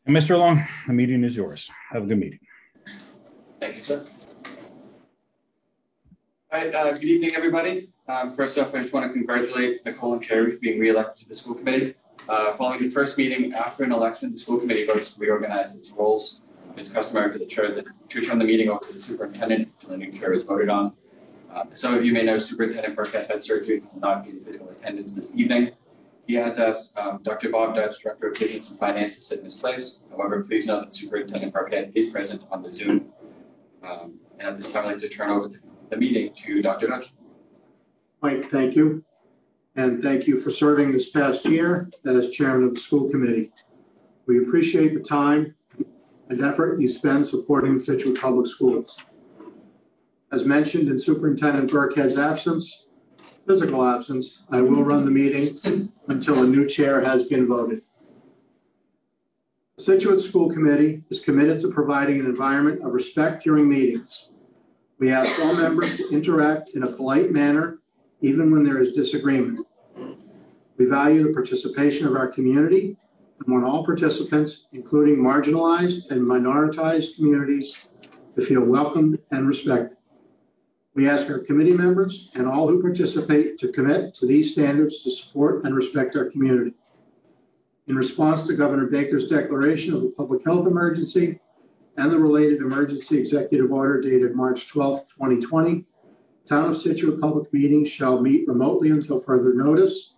And Mr. Long, the meeting is yours. Have a good meeting. Thank you, sir. All right, good evening, everybody. First off, I just want to congratulate Nicole and Carrie for being re-elected to the school committee. Following the first meeting after an election, the school committee votes to reorganize its roles. It's customary for the chair to turn the meeting over to the superintendent until the new chair is voted on. As some of you may know, Superintendent Burkett had surgery and will not be in physical attendance this evening. He has asked Dr. Bob Dutch, Director of Business and Finance, to sit in his place. However, please note that Superintendent Burkett is present on the Zoom. And at this time, I'd like to turn over the meeting to Dr. Dutch. Mike, thank you. And thank you for serving this past year as chairman of the school committee. We appreciate the time and effort you spend supporting the Scituate Public Schools. As mentioned in Superintendent Burkett's physical absence, I will run the meeting until a new chair has been voted. The Scituate School Committee is committed to providing an environment of respect during meetings. We ask all members to interact in a polite manner, even when there is disagreement. We value the participation of our community and want all participants, including marginalized and minoritized communities, to feel welcomed and respected. We ask our committee members and all who participate to commit to these standards to support and respect our community. In response to Governor Baker's declaration of a public health emergency and the related emergency executive order dated March 12, 2020, Town of Scituate public meetings shall meet remotely until further notice.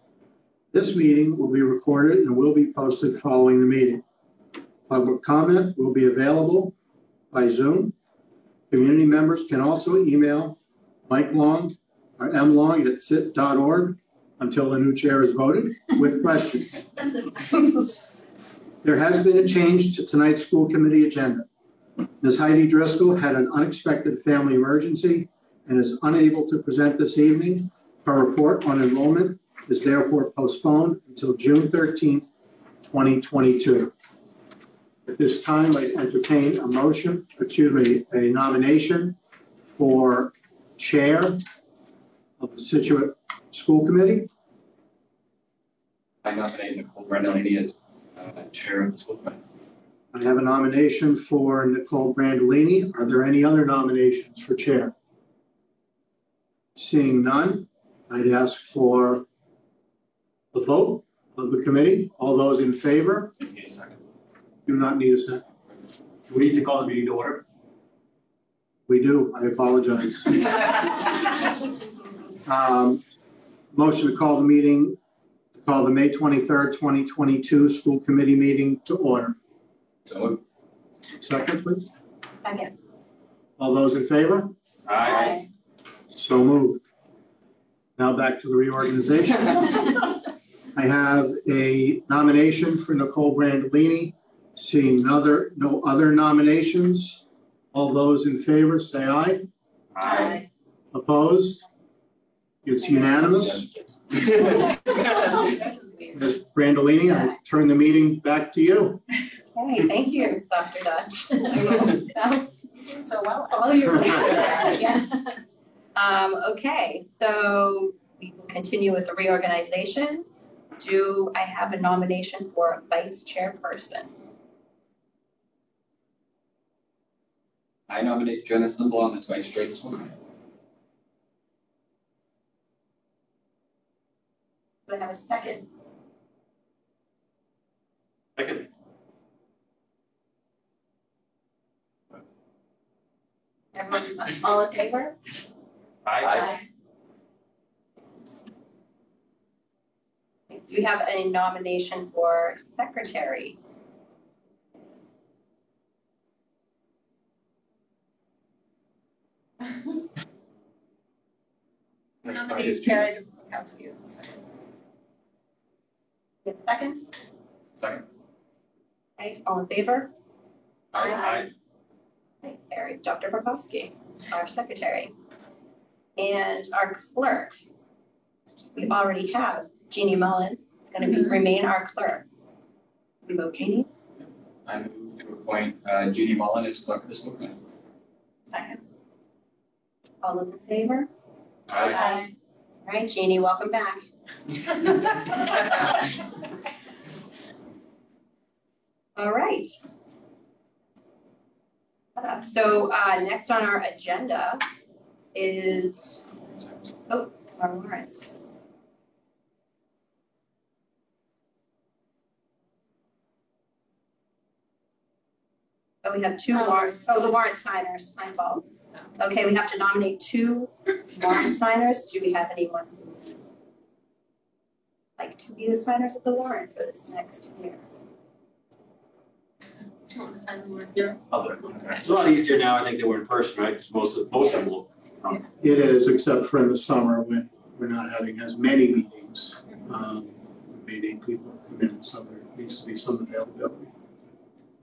This meeting will be recorded and will be posted following the meeting. Public comment will be available by Zoom. Community members can also email Mike Long or mlong@cit.org until the new chair is voted with questions. There has been a change to tonight's school committee agenda. Ms. Heidi Driscoll had an unexpected family emergency and is unable to present this evening. Her report on enrollment is therefore postponed until June 13th, 2022. At this time, I entertain a nomination for chair of the Scituate School Committee. I nominate Nicole Brandolini as chair of the school committee. I have a nomination for Nicole Brandolini. Are there any other nominations for chair? Seeing none, I'd ask for the vote of the committee. All those in favor? You need a second. Do not need a second. Do we need to call the meeting to order? We do. I apologize. Motion to call the meeting, call the May 23rd, 2022 school committee meeting to order. So Second, please. Second. All those in favor? aye. So moved. Now back to the reorganization. I have a nomination for Nicole Brandolini. Seeing no other nominations. All those in favor say aye. Aye. Opposed? It's unanimous. Ms. Brandolini, I turn the meeting back to you. Okay, thank you, Dr. Dutch. So well, all your yes. Okay, so we will continue with the reorganization. Do I have a nomination for vice chairperson? I nominate Jonas Lindblom as vice chair of the school committee. Do I have a second? Second. Everyone, all in favor? Aye. Do you have a nomination for secretary? Nominate Carrie Dubkowski as the secretary. You have a second? Second. Okay, all in favor? Aye. Okay, Carrie, Dr. Bukowski, our secretary. And our clerk, we already have Jeannie Mullen. It's going to remain our clerk. We vote Jeannie. I move to appoint Jeannie Mullen as clerk of the school committee. Second. All those in favor? Aye. All right, Jeannie, welcome back. All right. So next on our agenda is, our warrants. Oh, we have two warrants. Oh, the warrant signers, my fault. Okay, we have to nominate two warrant signers. Do we have anyone who would like to be the signers of the warrant for this next year? Do you want to sign the word here? It's a lot easier now, I think, than we're in person, right? Because most of them will. It is, except for in the summer when we're not having as many meetings. We may need people to come in, so there needs to be some availability.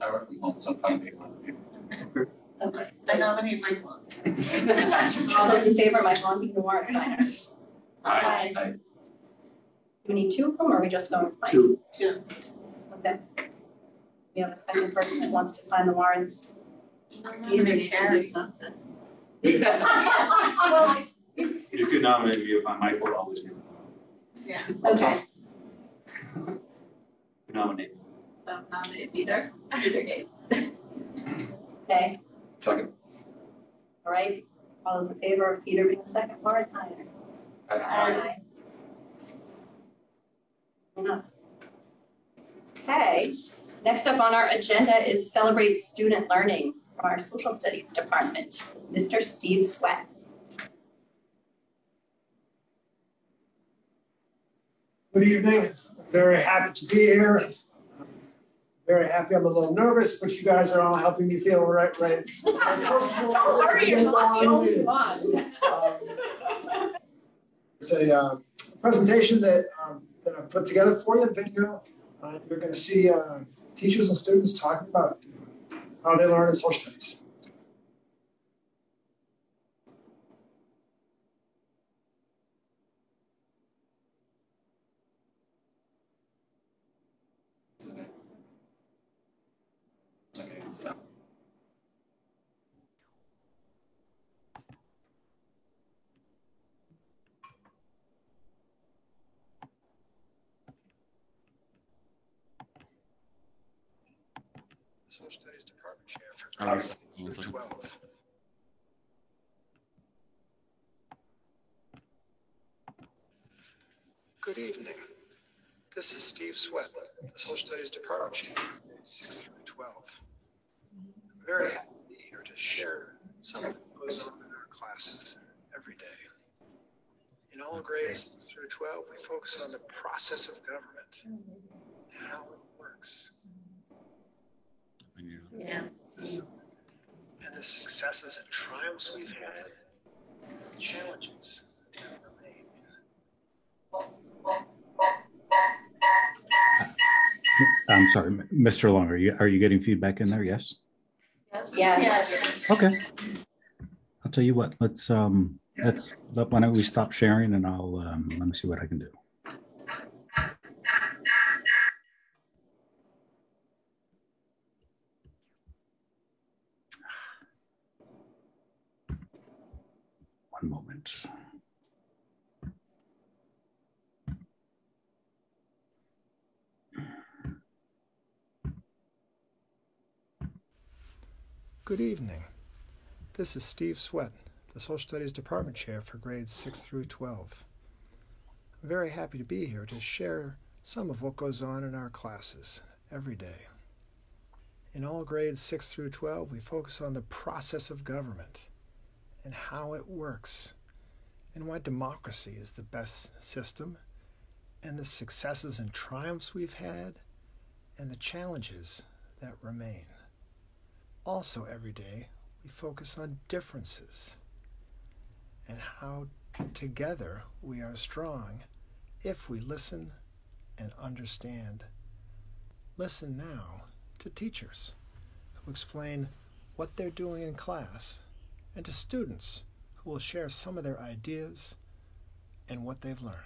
I work from home, so I'm fine taking one. Okay, so I nominate Michael. All those in favor, Michael, being the warrant signer. Aye. I, Do we need two of them, or are we just going with Mike? Two. Okay. We have a second person that wants to sign the warrants. Nominate Carrie. Something. Well, You could nominate me if I'm Michael, I'll just Yeah, okay, nominate. so nominate Peter Gates. okay, second. all right. All those in favor of Peter being the second warrant signer? Aye. Enough. Okay, next up on our agenda is Celebrate Student Learning from our Social Studies Department, Mr. Steve Sweat. Good evening. Very happy to be here. Very happy. I'm a little nervous, but you guys are all helping me feel right. Don't worry, you're not the only one. It's a presentation that I put together for you, video. You're going to see teachers and students talking about how they learn in social studies. Okay, so. Social Studies Department Chair for grades 12. Good evening. This is Steve Sweat, the Social Studies Department Chair for grades 6 through 12. I'm very happy to be here to share some of what goes on in our classes every day. In all grades 6 through 12, we focus on the process of government and how it works. Yeah. And the successes and triumphs we've had, and the challenges that remain. I'm sorry, Mr. Long, are you getting feedback in there? Yes? Yes. Okay. I'll tell you what, why don't we stop sharing and I'll, let me see what I can do. One moment. Good evening. This is Steve Sweat, the Social Studies Department Chair for grades 6 through 12. I'm very happy to be here to share some of what goes on in our classes every day. In all grades 6 through 12, we focus on the process of government and how it works, and why democracy is the best system, and the successes and triumphs we've had, and the challenges that remain. Also every day, we focus on differences and how together we are strong if we listen and understand. Listen now to teachers who explain what they're doing in class, and to students who will share some of their ideas and what they've learned.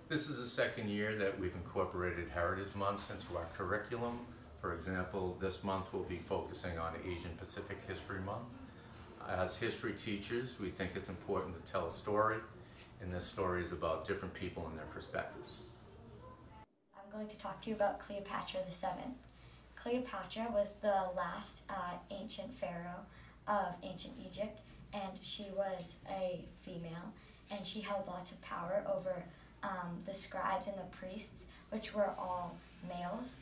This is the second year that we've incorporated Heritage Months into our curriculum. For example, this month we'll be focusing on Asian Pacific History Month. As history teachers, we think it's important to tell a story And this story is about different people and their perspectives. I'm going to talk to you about Cleopatra the Seventh. Cleopatra was the last ancient pharaoh of ancient Egypt, and she was a female, and she held lots of power over the scribes and the priests, which were all males.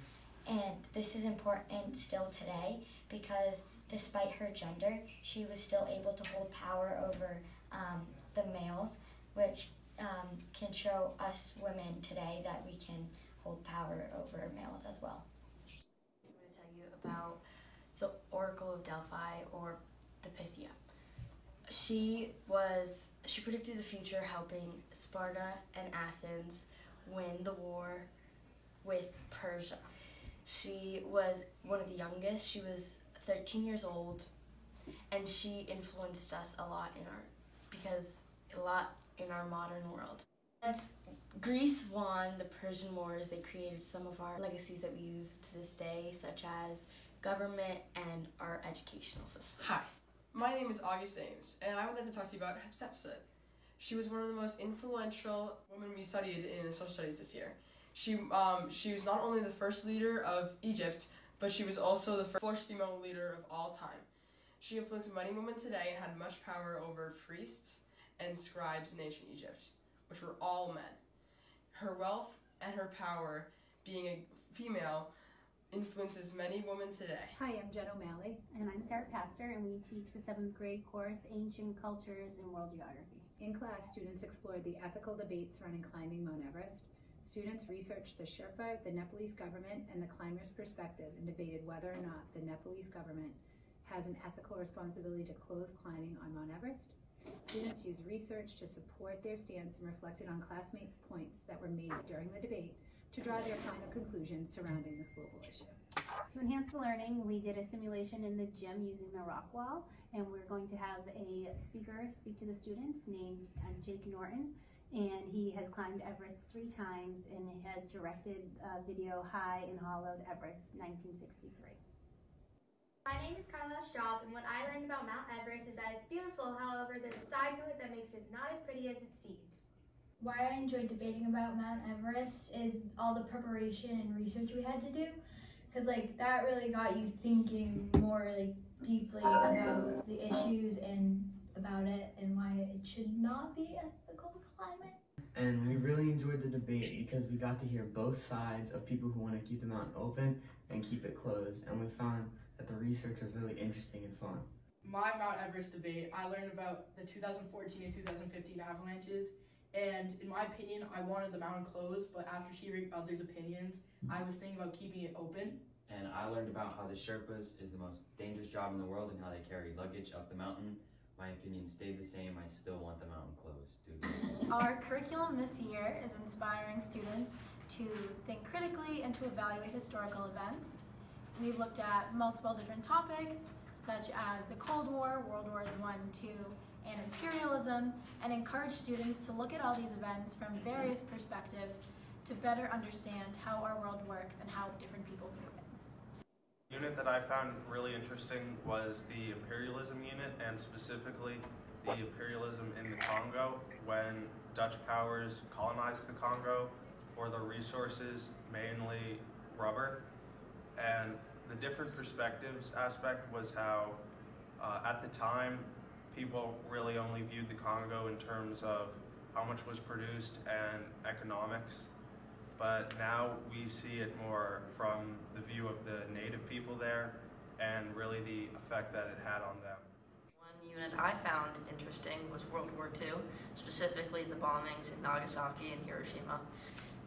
And this is important still today because despite her gender, she was still able to hold power over the males, which can show us women today that we can hold power over males as well. I'm going to tell you about the Oracle of Delphi, or the Pythia. She predicted the future, helping Sparta and Athens win the war with Persia. She was one of the youngest. She was 13 years old, and she influenced us a lot in our modern world. Once Greece won the Persian Wars, they created some of our legacies that we use to this day, such as government and our educational system. Hi, my name is August Ames, and I would like to talk to you about Hatshepsut. She was one of the most influential women we studied in social studies this year. She was not only the first leader of Egypt, but she was also the first female leader of all time. She influenced many women today and had much power over priests and scribes in ancient Egypt, which were all men. Her wealth and her power, being a female, influences many women today. Hi, I'm Jen O'Malley. And I'm Sarah Pastor, and we teach the 7th grade course, Ancient Cultures and World Geography. In class, students explored the ethical debates surrounding climbing Mount Everest. Students researched the Sherpa, the Nepalese government, and the climber's perspective and debated whether or not the Nepalese government has an ethical responsibility to close climbing on Mount Everest. Students used research to support their stance and reflected on classmates' points that were made during the debate to draw their final conclusions surrounding this global issue. To enhance the learning, we did a simulation in the gym using the rock wall, and we're going to have a speaker speak to the students named Jake Norton, and he has climbed Everest 3 times and has directed video High and Hollowed Everest 1963. My name is Carla Straub, and what I learned about Mount Everest is that it's beautiful, however, there's a side to it that makes it not as pretty as it seems. Why I enjoyed debating about Mount Everest is all the preparation and research we had to do, because that really got you thinking more deeply about the issues and about it and why it should not be ethical to climb it. And we really enjoyed the debate because we got to hear both sides of people who want to keep the mountain open and keep it closed, and we found that the research was really interesting and fun. My Mount Everest debate, I learned about the 2014 and 2015 avalanches, and in my opinion, I wanted the mountain closed, but after hearing others' opinions, I was thinking about keeping it open. And I learned about how the Sherpas is the most dangerous job in the world and how they carry luggage up the mountain. My opinion stayed the same. I still want the mountain closed. Our curriculum this year is inspiring students to think critically and to evaluate historical events. We looked at multiple different topics, such as the Cold War, World Wars I, II, and imperialism, and encouraged students to look at all these events from various perspectives to better understand how our world works and how different people view it. The unit that I found really interesting was the imperialism unit, and specifically the imperialism in the Congo when Dutch powers colonized the Congo for the resources, mainly rubber. And the different perspectives aspect was how at the time people really only viewed the Congo in terms of how much was produced and economics. But now we see it more from the view of the native people there and really the effect that it had on them. One unit I found interesting was World War II, specifically the bombings in Nagasaki and Hiroshima.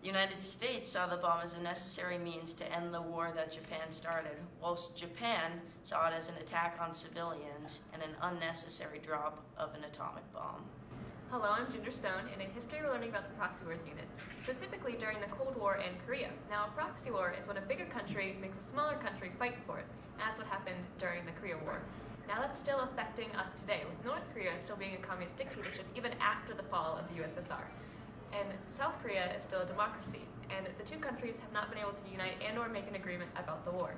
The United States saw the bomb as a necessary means to end the war that Japan started, whilst Japan saw it as an attack on civilians and an unnecessary drop of an atomic bomb. Hello, I'm Ginger Stone, and in history we're learning about the Proxy Wars unit, specifically during the Cold War and Korea. Now, a proxy war is when a bigger country makes a smaller country fight for it, and that's what happened during the Korea War. Now that's still affecting us today, with North Korea still being a communist dictatorship even after the fall of the USSR. And South Korea is still a democracy, and the two countries have not been able to unite and or make an agreement about the war.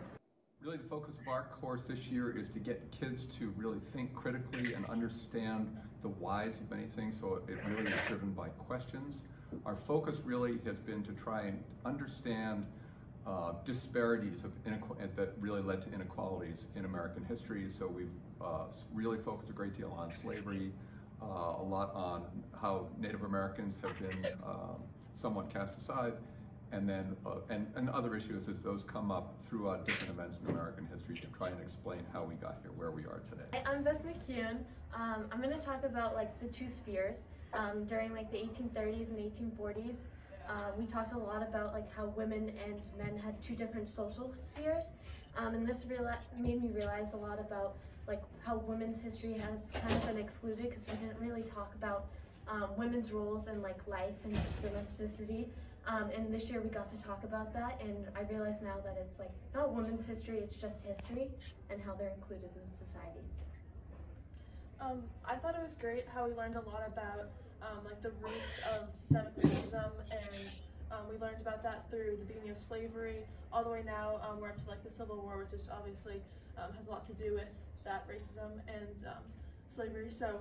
Really the focus of our course this year is to get kids to really think critically and understand the whys of many things, so it really is driven by questions. Our focus really has been to try and understand disparities that really led to inequalities in American history. So we've really focused a great deal on slavery, a lot on how Native Americans have been somewhat cast aside, and then and other issues as those come up throughout different events in American history to try and explain how we got here, where we are today. Hi, I'm Beth McKeon. I'm going to talk about like the two spheres. During like the 1830s and 1840s, we talked a lot about like how women and men had two different social spheres, and this made me realize a lot about like how women's history has kind of been excluded because we didn't really talk about women's roles in like life and domesticity. And this year we got to talk about that, and I realize now that it's like not women's history, it's just history and how they're included in society. I thought it was great how we learned a lot about like the roots of systemic racism, and we learned about that through the beginning of slavery all the way now we're up to like the Civil War, which is obviously has a lot to do with that racism and slavery. So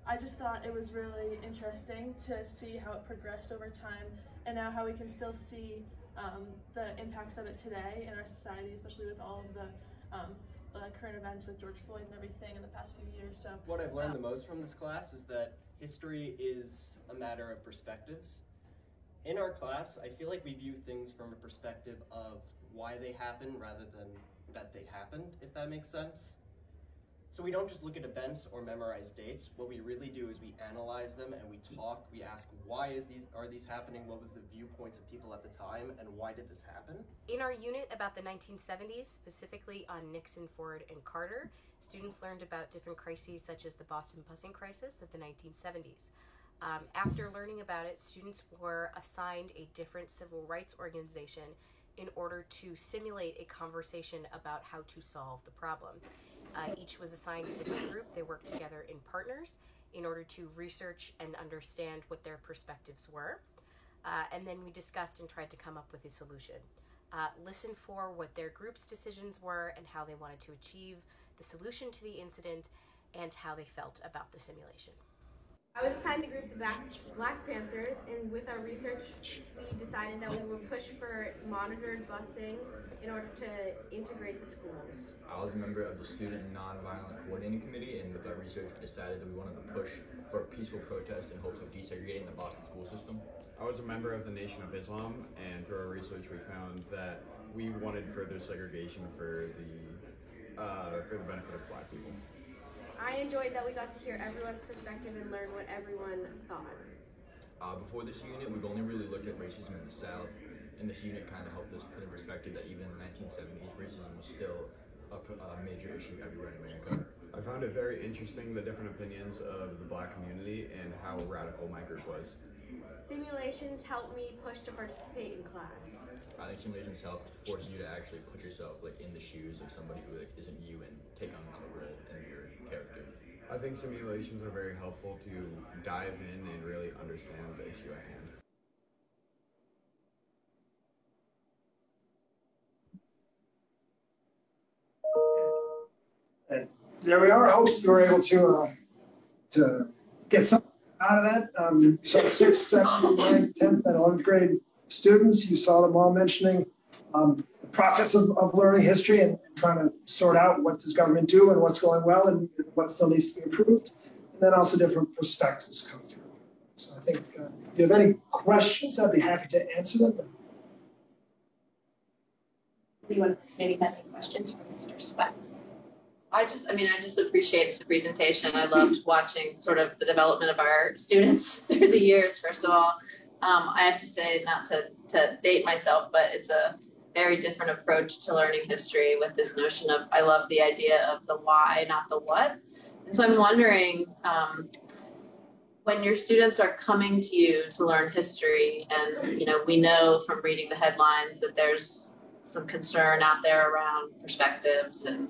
I just thought it was really interesting to see how it progressed over time, and now how we can still see the impacts of it today in our society, especially with all of the current events with George Floyd and everything in the past few years. So what I've learned the most from this class is that history is a matter of perspectives. In our class, I feel like we view things from a perspective of why they happened rather than that they happened, if that makes sense. So we don't just look at events or memorize dates. What we really do is we analyze them and we talk. We ask, why are these happening? What was the viewpoints of people at the time, and why did this happen? In our unit about the 1970s, specifically on Nixon, Ford, and Carter, students learned about different crises such as the Boston busing crisis of the 1970s. After learning about it, students were assigned a different civil rights organization in order to simulate a conversation about how to solve the problem. Each was assigned a different group. They worked together in partners in order to research and understand what their perspectives were. And then we discussed and tried to come up with a solution. Listen for what their group's decisions were and how they wanted to achieve the solution to the incident and how they felt about the simulation. I was assigned the group the Black Panthers, and with our research, we decided that we would push for monitored busing in order to integrate the schools. I was a member of the Student Nonviolent Coordinating Committee, and with our research, we decided that we wanted to push for peaceful protest in hopes of desegregating the Boston school system. I was a member of the Nation of Islam, and through our research, we found that we wanted further segregation for the benefit of Black people. I enjoyed that we got to hear everyone's perspective and learn what everyone thought. Before this unit, we've only really looked at racism in the South, and this unit kind of helped us put in perspective that even in the 1970s, racism was still a major issue everywhere in America. I found it very interesting, the different opinions of the Black community and how radical my group was. Simulations helped me push to participate in class. I think simulations help to force you to actually put yourself like in the shoes of somebody who like isn't you and take on another role in your character. I think simulations are very helpful to dive in and really understand the issue at hand. There we are. I hope you were able to get something out of that. So 6th, 7th, 9th, 10th, and 11th grade students, you saw them all mentioning the process of learning history and trying to sort out what does government do and what's going well and what still needs to be improved. And then also different perspectives come through. So I think if you have any questions, I'd be happy to answer them. Anyone maybe have any questions for Mr. Sweat? I just appreciated the presentation. I loved watching sort of the development of our students through the years, first of all. I have to say, not to date myself, but it's a very different approach to learning history with this notion of, I love the idea of the why, not the what. And so I'm wondering, when your students are coming to you to learn history, and we know from reading the headlines that there's some concern out there around perspectives and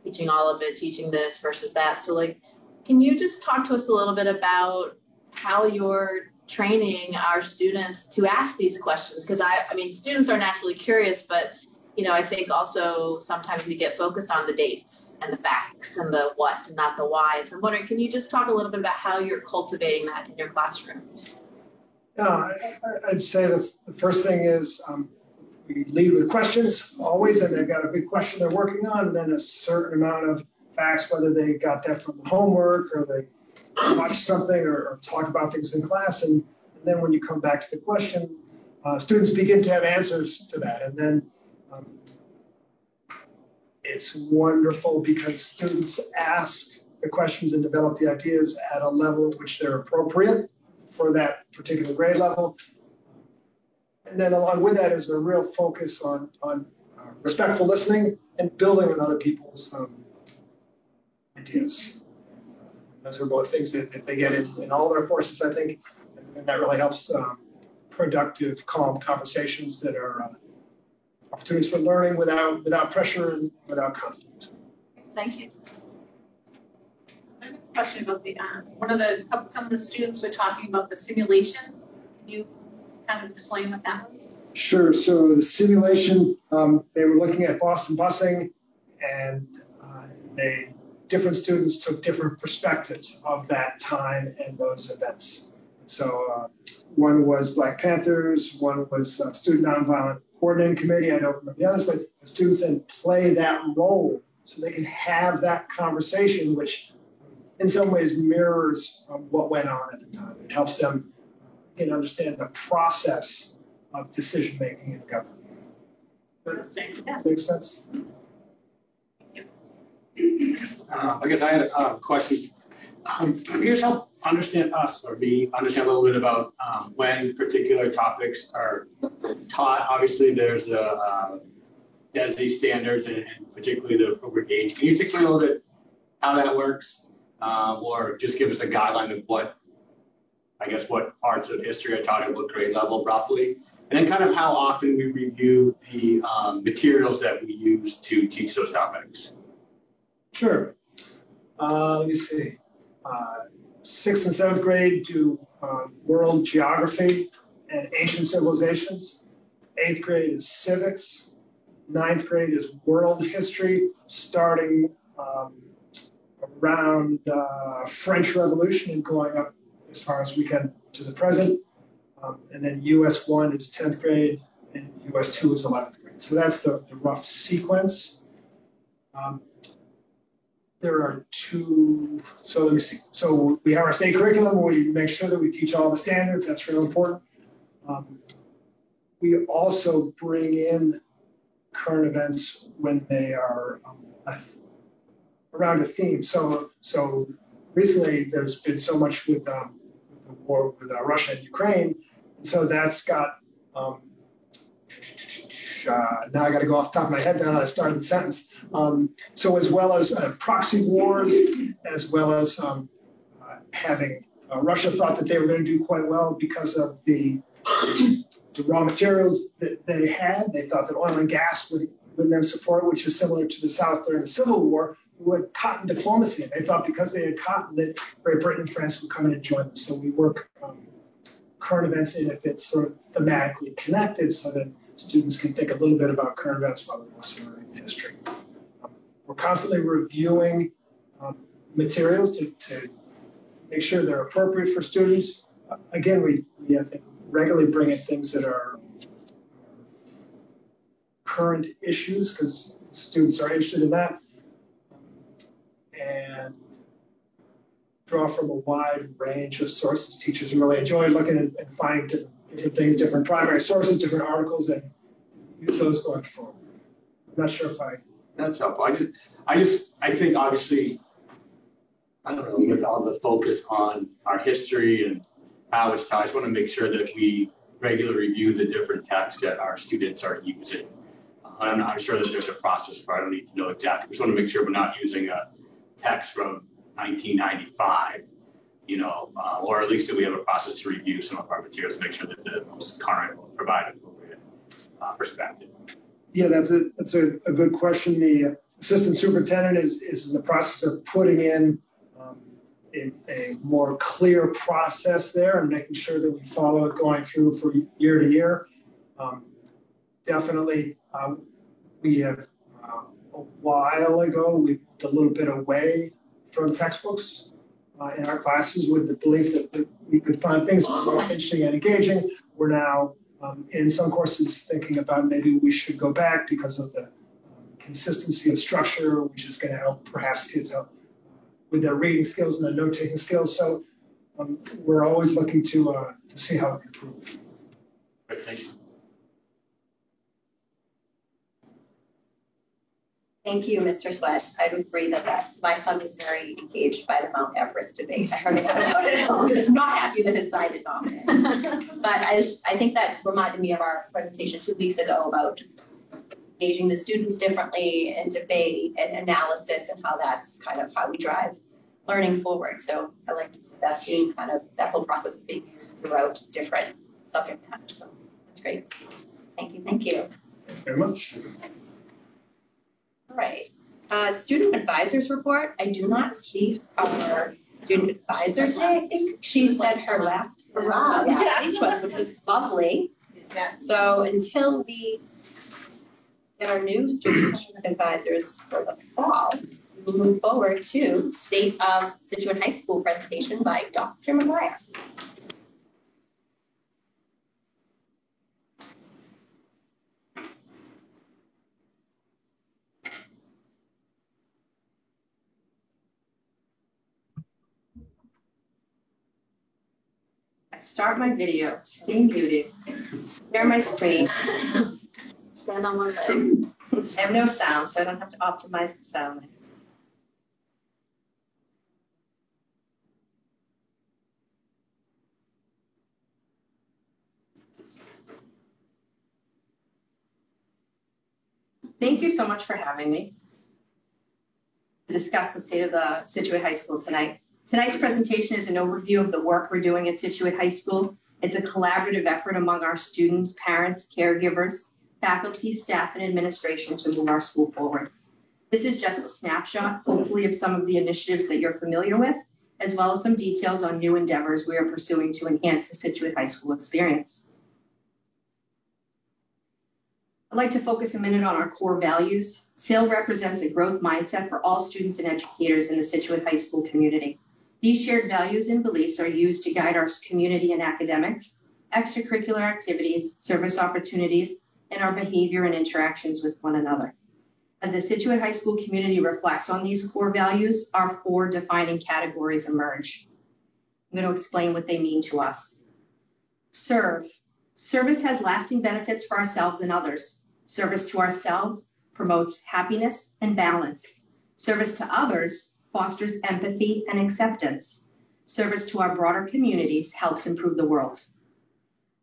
teaching all of it, teaching this versus that. So like, can you just talk to us a little bit about how you're training our students to ask these questions? Because I mean, students are naturally curious, but I think also sometimes we get focused on the dates and the facts and the what, not the why. So I'm wondering, can you just talk a little bit about how you're cultivating that in your classrooms? Yeah, I'd say the first thing is we lead with questions always, and they've got a big question they're working on, and then a certain amount of facts, whether they got that from the homework or they watched something or talk about things in class. And then when you come back to the question, students begin to have answers to that. And then it's wonderful because students ask the questions and develop the ideas at a level at which they're appropriate for that particular grade level. And then along with that is a real focus on respectful listening and building on other people's ideas. Those are both things that they get in all their courses, I think, and that really helps productive, calm conversations that are opportunities for learning without pressure and without conflict. Thank you. I have a question about the some of the students were talking about the simulation. Can you kind of explain what that was? Sure. So the simulation, they were looking at Boston busing, and different students took different perspectives of that time and those events. So one was Black Panthers, one was Student Nonviolent Coordinating Committee. I don't remember the others, but the students then play that role so they can have that conversation, which in some ways mirrors what went on at the time. It helps them understand the process of decision making in government. That makes sense. I guess I had a question. Can you just help understand a little bit about when particular topics are taught? Obviously, there's the DESE standards and particularly the appropriate age. Can you explain a little bit how that works, or just give us a guideline of what parts of history are taught at what grade level roughly? And then kind of how often we review the materials that we use to teach those topics. Sure. Let me see. 6th and 7th grade do world geography and ancient civilizations. 8th grade is civics. 9th grade is world history, starting around French Revolution and going up as far as we can to the present. And then US 1 is 10th grade and US 2 is 11th grade. So that's the rough sequence. There are two, so let me see. So we have our state curriculum where we make sure that we teach all the standards. That's real important. We also bring in current events when they are around a theme. So recently there's been so much with the war with Russia and Ukraine. And so that's got, now I got to go off the top of my head now. I started the sentence. So as well as proxy wars, as well as having Russia thought that they were going to do quite well because of the raw materials that they had. They thought that oil and gas would win them support, which is similar to the South during the Civil War, who had cotton diplomacy. They thought because they had cotton that Great Britain and France would come in and join them. So we work current events in if it's sort of thematically connected so that students can think a little bit about current events while they're also learning history. We're constantly reviewing materials to make sure they're appropriate for students. Again, we I think regularly bring in things that are current issues because students are interested in that, and draw from a wide range of sources. Teachers really enjoy looking and finding different things, different primary sources, different articles, and use those going forward. I'm not sure if That's helpful. I think obviously, I don't know, with all the focus on our history and how it's taught, I just want to make sure that we regularly review the different texts that our students are using. I'm sure that there's a process for it. I don't need to know exactly. I just want to make sure we're not using a text from 1995, or at least that we have a process to review some of our materials, make sure that the most current will provide appropriate perspective. Yeah, that's a good question. The assistant superintendent is in the process of putting in a more clear process there and making sure that we follow it going through for year to year. Definitely, We have, a while ago, we moved a little bit away from textbooks in our classes with the belief that we could find things more interesting and engaging. We're now in some courses thinking about maybe we should go back because of the consistency of structure, which is going to help perhaps kids out with their reading skills and their note-taking skills. So we're always looking to see how we can improve. Great, thank you. Thank you, Mr. Sweat. I would agree that my son was very engaged by the Mount Everest debate. I heard it at home. He was not happy that his side did not win. But I think that reminded me of our presentation 2 weeks ago about just engaging the students differently in debate and analysis and how that's kind of how we drive learning forward. So I like that's being kind of, that whole process is being used throughout different subject matters. So that's great. Thank you. Thank you. Thank you very much. All right. Student advisors report. I do not see our student advisor today. I think she said her last hurrah speech was, which was lovely. Yeah. So until we get our new student advisors for the fall, we will move forward to State of Scituate High School presentation by Dr. McGuire. Start my video, stay muted, share my screen, stand on one leg. I have no sound, so I don't have to optimize the sound. Thank you so much for having me to discuss the state of the Scituate High School tonight. Tonight's presentation is an overview of the work we're doing at Scituate High School. It's a collaborative effort among our students, parents, caregivers, faculty, staff, and administration to move our school forward. This is just a snapshot, hopefully, of some of the initiatives that you're familiar with, as well as some details on new endeavors we are pursuing to enhance the Scituate High School experience. I'd like to focus a minute on our core values. SAIL represents a growth mindset for all students and educators in the Scituate High School community. These shared values and beliefs are used to guide our community in academics, extracurricular activities, service opportunities, and our behavior and interactions with one another. As the Scituate High School community reflects on these core values, our 4 defining categories emerge. I'm going to explain what they mean to us. Serve. Service has lasting benefits for ourselves and others. Service to ourselves promotes happiness and balance. Service to others fosters empathy and acceptance. Service to our broader communities helps improve the world.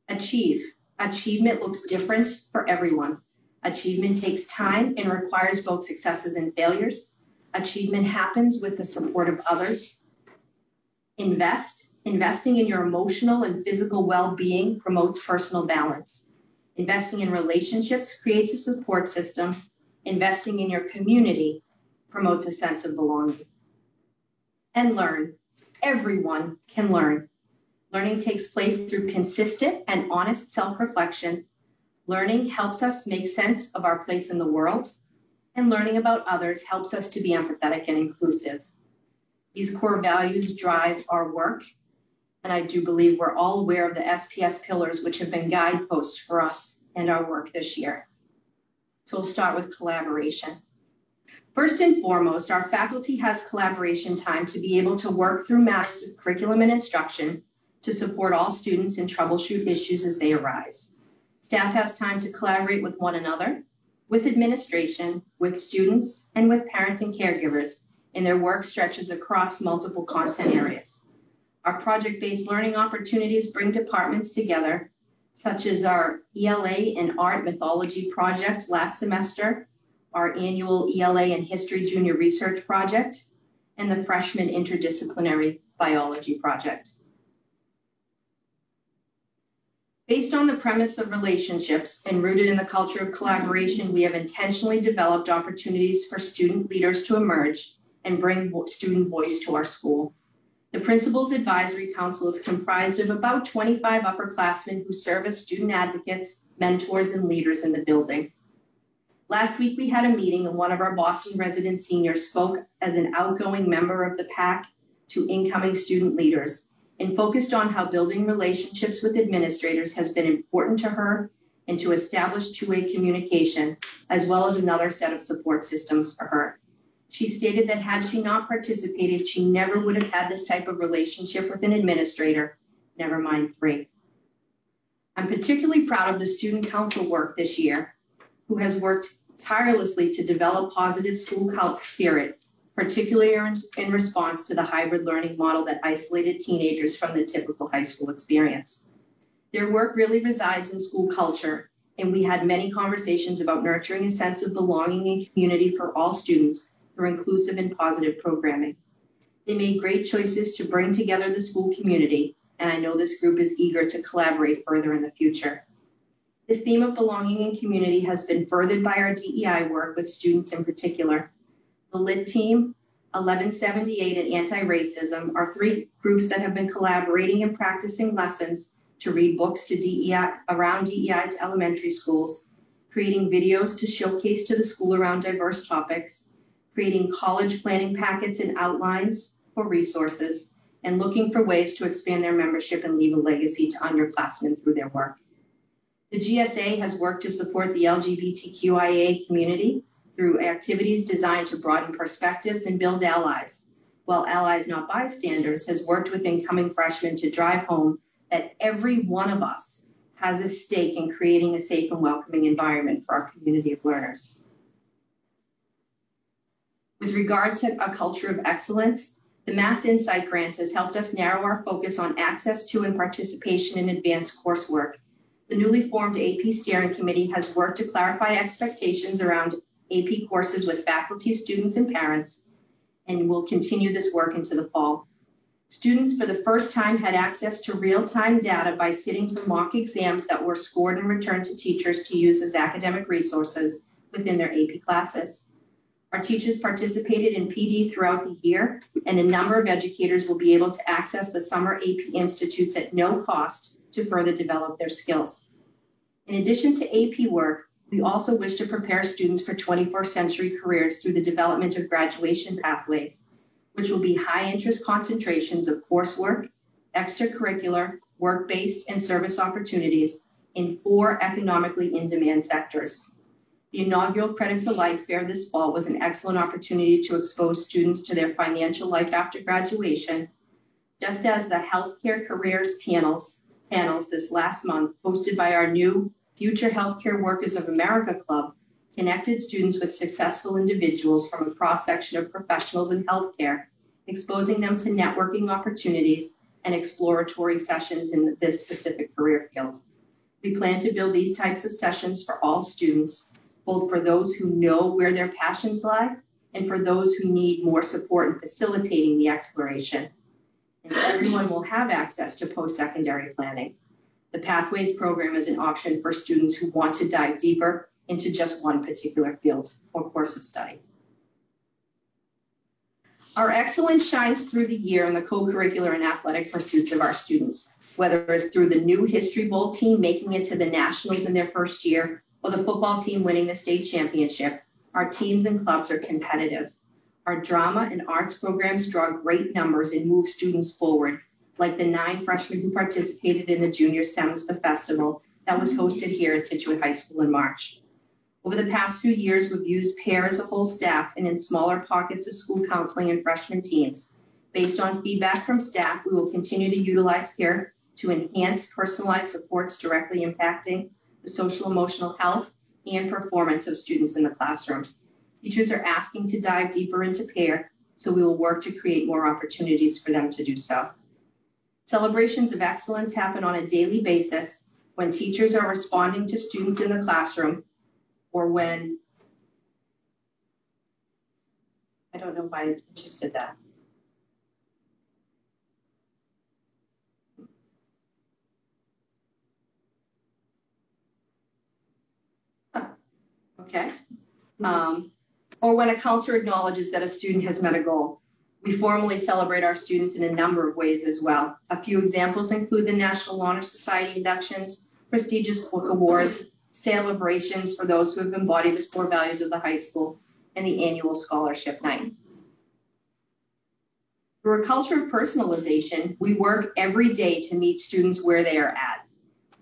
Achieve. Achievement looks different for everyone. Achievement takes time and requires both successes and failures. Achievement happens with the support of others. Invest. Investing in your emotional and physical well-being promotes personal balance. Investing in relationships creates a support system. Investing in your community promotes a sense of belonging. And learn. Everyone can learn. Learning takes place through consistent and honest self-reflection. Learning helps us make sense of our place in the world, and learning about others helps us to be empathetic and inclusive. These core values drive our work, and I do believe we're all aware of the SPS pillars, which have been guideposts for us and our work this year. So we'll start with collaboration. First and foremost, our faculty has collaboration time to be able to work through matters of curriculum and instruction to support all students and troubleshoot issues as they arise. Staff has time to collaborate with one another, with administration, with students, and with parents and caregivers, and their work stretches across multiple content areas. Our project-based learning opportunities bring departments together, such as our ELA and Art Mythology project last semester, our annual ELA and History Junior Research Project, and the Freshman Interdisciplinary Biology Project. Based on the premise of relationships and rooted in the culture of collaboration, we have intentionally developed opportunities for student leaders to emerge and bring student voice to our school. The Principal's Advisory Council is comprised of about 25 upperclassmen who serve as student advocates, mentors, and leaders in the building. Last week we had a meeting and one of our Boston resident seniors spoke as an outgoing member of the PAC to incoming student leaders and focused on how building relationships with administrators has been important to her and to establish two-way communication, as well as another set of support systems for her. She stated that had she not participated, she never would have had this type of relationship with an administrator, never mind 3. I'm particularly proud of the student council work this year, who has worked tirelessly to develop positive school spirit, particularly in response to the hybrid learning model that isolated teenagers from the typical high school experience. Their work really resides in school culture, and we had many conversations about nurturing a sense of belonging and community for all students through inclusive and positive programming. They made great choices to bring together the school community, and I know this group is eager to collaborate further in the future. This theme of belonging and community has been furthered by our DEI work with students in particular. The LIT team, 1178 and Anti-Racism are 3 groups that have been collaborating and practicing lessons to read books to DEI, around DEI to elementary schools, creating videos to showcase to the school around diverse topics, creating college planning packets and outlines for resources, and looking for ways to expand their membership and leave a legacy to underclassmen through their work. The GSA has worked to support the LGBTQIA community through activities designed to broaden perspectives and build allies, while Allies Not Bystanders has worked with incoming freshmen to drive home that every one of us has a stake in creating a safe and welcoming environment for our community of learners. With regard to a culture of excellence, the Mass Insight Grant has helped us narrow our focus on access to and participation in advanced coursework. The newly formed AP Steering Committee has worked to clarify expectations around AP courses with faculty, students, and parents, and will continue this work into the fall. Students for the first time had access to real-time data by sitting through mock exams that were scored and returned to teachers to use as academic resources within their AP classes. Our teachers participated in PD throughout the year, and a number of educators will be able to access the summer AP institutes at no cost to further develop their skills. In addition to AP work, we also wish to prepare students for 21st century careers through the development of graduation pathways, which will be high interest concentrations of coursework, extracurricular, work-based, and service opportunities in 4 economically in-demand sectors. The inaugural Credit for Life Fair this fall was an excellent opportunity to expose students to their financial life after graduation, just as the Healthcare Careers panels this last month, hosted by our new Future Healthcare Workers of America Club, connected students with successful individuals from a cross-section of professionals in healthcare, exposing them to networking opportunities and exploratory sessions in this specific career field. We plan to build these types of sessions for all students, both for those who know where their passions lie and for those who need more support in facilitating the exploration. And everyone will have access to post-secondary planning. The Pathways program is an option for students who want to dive deeper into just one particular field or course of study. Our excellence shines through the year in the co-curricular and athletic pursuits of our students, whether it's through the new History Bowl team making it to the Nationals in their first year, or the football team winning the state championship. Our teams and clubs are competitive. Our drama and arts programs draw great numbers and move students forward, like the 9 freshmen who participated in the Junior SEMSPA Festival that was hosted here at Scituate High School in March. Over the past few years, we've used PAIR as a whole staff and in smaller pockets of school counseling and freshman teams. Based on feedback from staff, we will continue to utilize PAIR to enhance personalized supports directly impacting the social emotional health and performance of students in the classroom. Teachers are asking to dive deeper into PAIR, so we will work to create more opportunities for them to do so. Celebrations of excellence happen on a daily basis when teachers are responding to students in the classroom, or when, I don't know why I just did that. Okay. Or when a counselor acknowledges that a student has met a goal. We formally celebrate our students in a number of ways as well. A few examples include the National Honor Society inductions, prestigious book awards, celebrations for those who have embodied the core values of the high school, and the annual scholarship night. Through a culture of personalization, we work every day to meet students where they are at.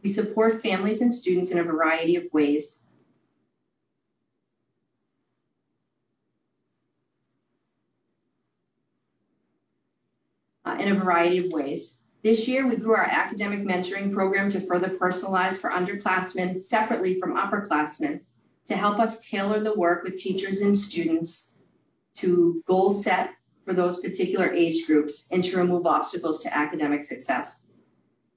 We support families and students in a variety of ways. This year, we grew our academic mentoring program to further personalize for underclassmen separately from upperclassmen to help us tailor the work with teachers and students to goal set for those particular age groups and to remove obstacles to academic success.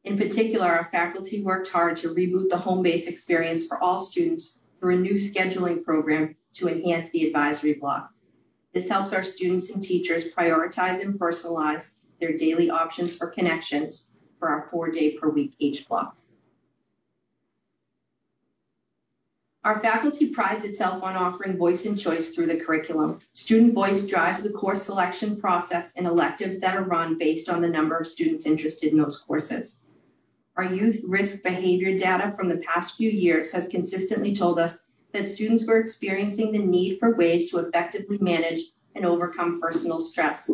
In particular, our faculty worked hard to reboot the home-based experience for all students through a new scheduling program to enhance the advisory block. This helps our students and teachers prioritize and personalize their daily options for connections for our 4-day-per-week H block. Our faculty prides itself on offering voice and choice through the curriculum. Student voice drives the course selection process and electives that are run based on the number of students interested in those courses. Our youth risk behavior data from the past few years has consistently told us that students were experiencing the need for ways to effectively manage and overcome personal stress.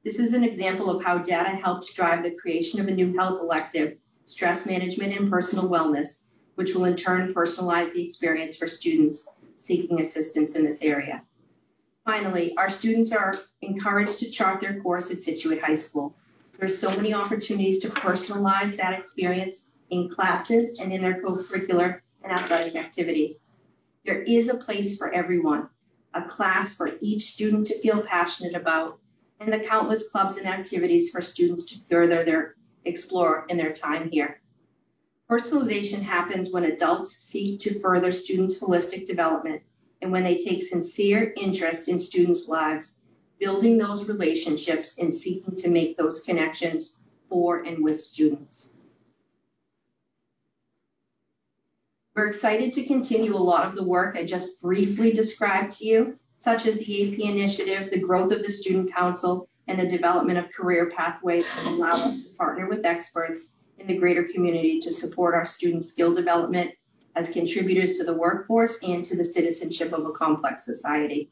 This is an example of how data helped drive the creation of a new health elective, stress management and personal wellness, which will in turn personalize the experience for students seeking assistance in this area. Finally, our students are encouraged to chart their course at Scituate High School. There's so many opportunities to personalize that experience in classes and in their co-curricular and athletic activities. There is a place for everyone, a class for each student to feel passionate about, and the countless clubs and activities for students to further explore in their time here. Personalization happens when adults seek to further students' holistic development and when they take sincere interest in students' lives, building those relationships and seeking to make those connections for and with students. We're excited to continue a lot of the work I just briefly described to you, such as the AP initiative, the growth of the Student Council, and the development of career pathways that allow us to partner with experts in the greater community to support our students' skill development as contributors to the workforce and to the citizenship of a complex society.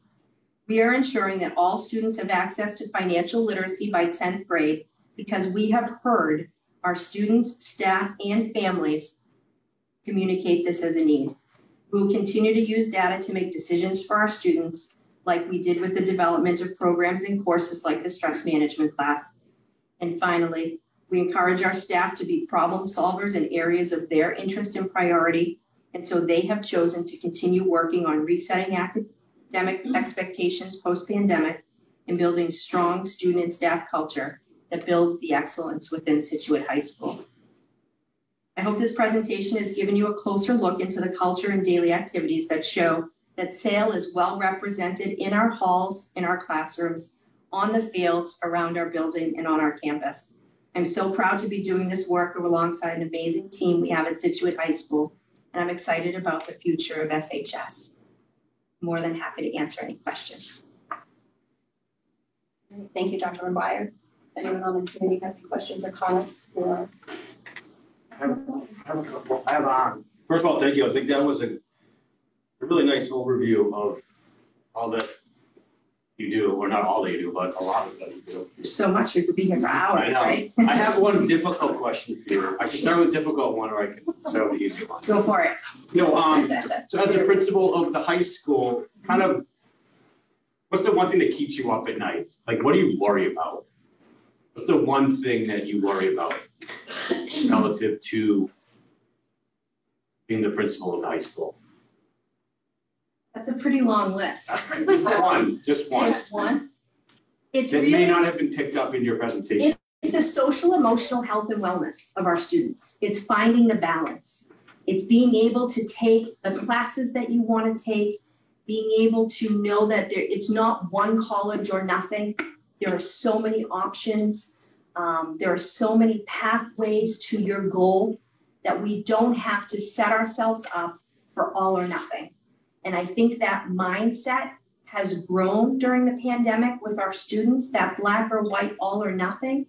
We are ensuring that all students have access to financial literacy by 10th grade because we have heard our students, staff, and families communicate this as a need. We will continue to use data to make decisions for our students, like we did with the development of programs and courses like the stress management class. And finally, we encourage our staff to be problem solvers in areas of their interest and priority, and so they have chosen to continue working on resetting academic expectations post-pandemic and building strong student and staff culture that builds the excellence within Scituate High School. I hope this presentation has given you a closer look into the culture and daily activities that show that SAIL is well represented in our halls, in our classrooms, on the fields, around our building, and on our campus. I'm so proud to be doing this work alongside an amazing team we have at Scituate High School, and I'm excited about the future of SHS. More than happy to answer any questions. Thank you, Dr. McGuire. Anyone on the committee have any questions or comments? I have a couple. First of all, thank you. I think that was a really nice overview of all that you do, or not all that you do, but a lot of that you do. There's so much, we could be here for hours, right? I have one difficult question for you. I can start with a difficult one, or I can start with the easy one. Go for it. So as a principal of the high school, kind of, what's the one thing that keeps you up at night? Like, what do you worry about? What's the one thing that you worry about relative to being the principal of the high school? That's a pretty long list. Just one. Just one? It's that really, may not have been picked up in your presentation. It's the social emotional health and wellness of our students. It's finding the balance. It's being able to take the classes that you want to take, being able to know that it's not one college or nothing. There are so many options. There are so many pathways to your goal that we don't have to set ourselves up for all or nothing. And I think that mindset has grown during the pandemic with our students, that black or white, all or nothing.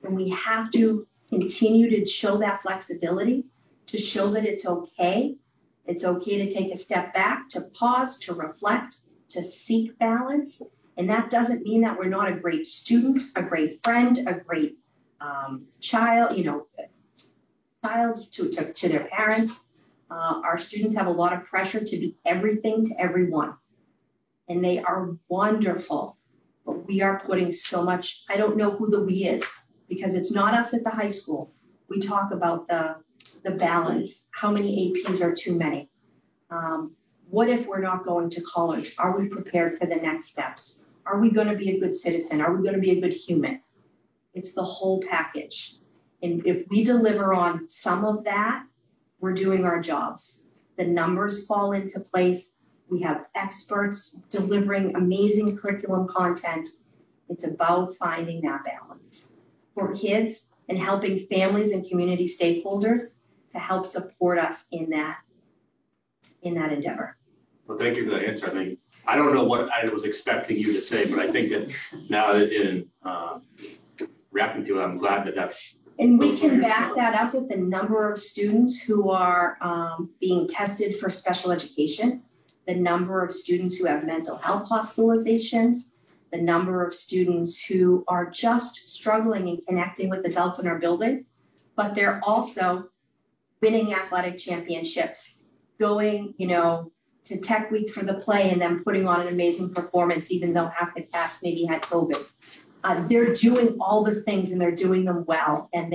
And we have to continue to show that flexibility, to show that it's okay It's okay to take a step back, to pause, to reflect, to seek balance. And that doesn't mean that we're not a great student, a great friend, a great child to their parents. Our students have a lot of pressure to be everything to everyone. And they are wonderful. But we are putting so much, I don't know who the we is, because it's not us at the high school. We talk about the balance. How many APs are too many? What if we're not going to college? Are we prepared for the next steps? Are we going to be a good citizen? Are we going to be a good human? It's the whole package. And if we deliver on some of that, we're doing our jobs. The numbers fall into place. We have experts delivering amazing curriculum content. It's about finding that balance for kids and helping families and community stakeholders to help support us in that endeavor. Well, thank you for that answer. I mean, I don't know what I was expecting you to say, but I think that now that in reacting to it, I'm glad that that's. And we can back that up with the number of students who are being tested for special education, the number of students who have mental health hospitalizations, the number of students who are just struggling and connecting with adults in our building, but they're also winning athletic championships, going, to Tech Week for the play and then putting on an amazing performance, even though half the cast maybe had COVID. They're doing all the things and they're doing them well, and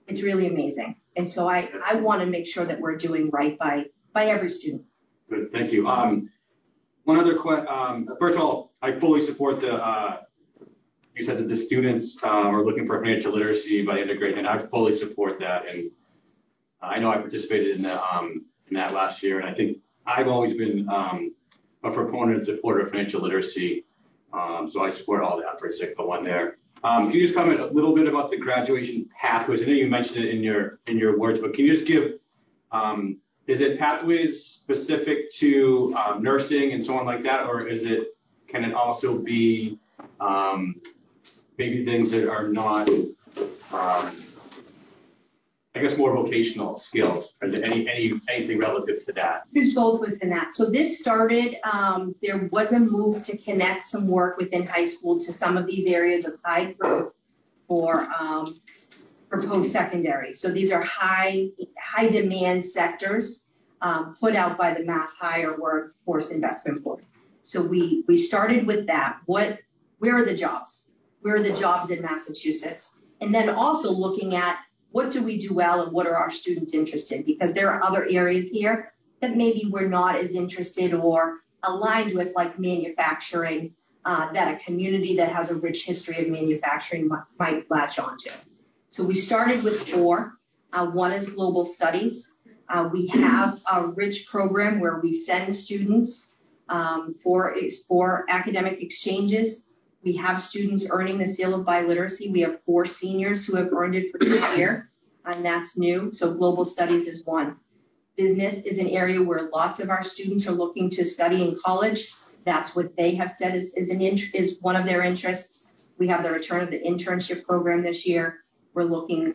it's really amazing. And so I want to make sure that we're doing right by every student. Good, thank you. One other question. First of all, I fully support you said that the students are looking for financial literacy by the end of grade, and I fully support that. And I know I participated in that last year, and I think I've always been a proponent and supporter of financial literacy. So I support all the efforts that go on there. Can you just comment a little bit about the graduation pathways? I know you mentioned it in your words, but can you just give, is it pathways specific to nursing and so on like that, or can it also be maybe things that are not, I guess, more vocational skills? Is there anything relative to that? There's both within that. So this started, there was a move to connect some work within high school to some of these areas of high growth for post-secondary. So these are high demand sectors put out by the Mass Higher Workforce Investment Board. So we started with that. Where are the jobs? Where are the jobs in Massachusetts? And then also looking at what do we do well and what are our students interested in? Because there are other areas here that maybe we're not as interested or aligned with, like manufacturing, that a community that has a rich history of manufacturing might latch onto. So we started with 4. One is global studies. We have a rich program where we send students for academic exchanges. We have students earning the seal of biliteracy. We have 4 seniors who have earned it for this year, and that's new. So global studies is one. Business is an area where lots of our students are looking to study in college. That's what they have said is one of their interests. We have the return of the internship program this year. We're looking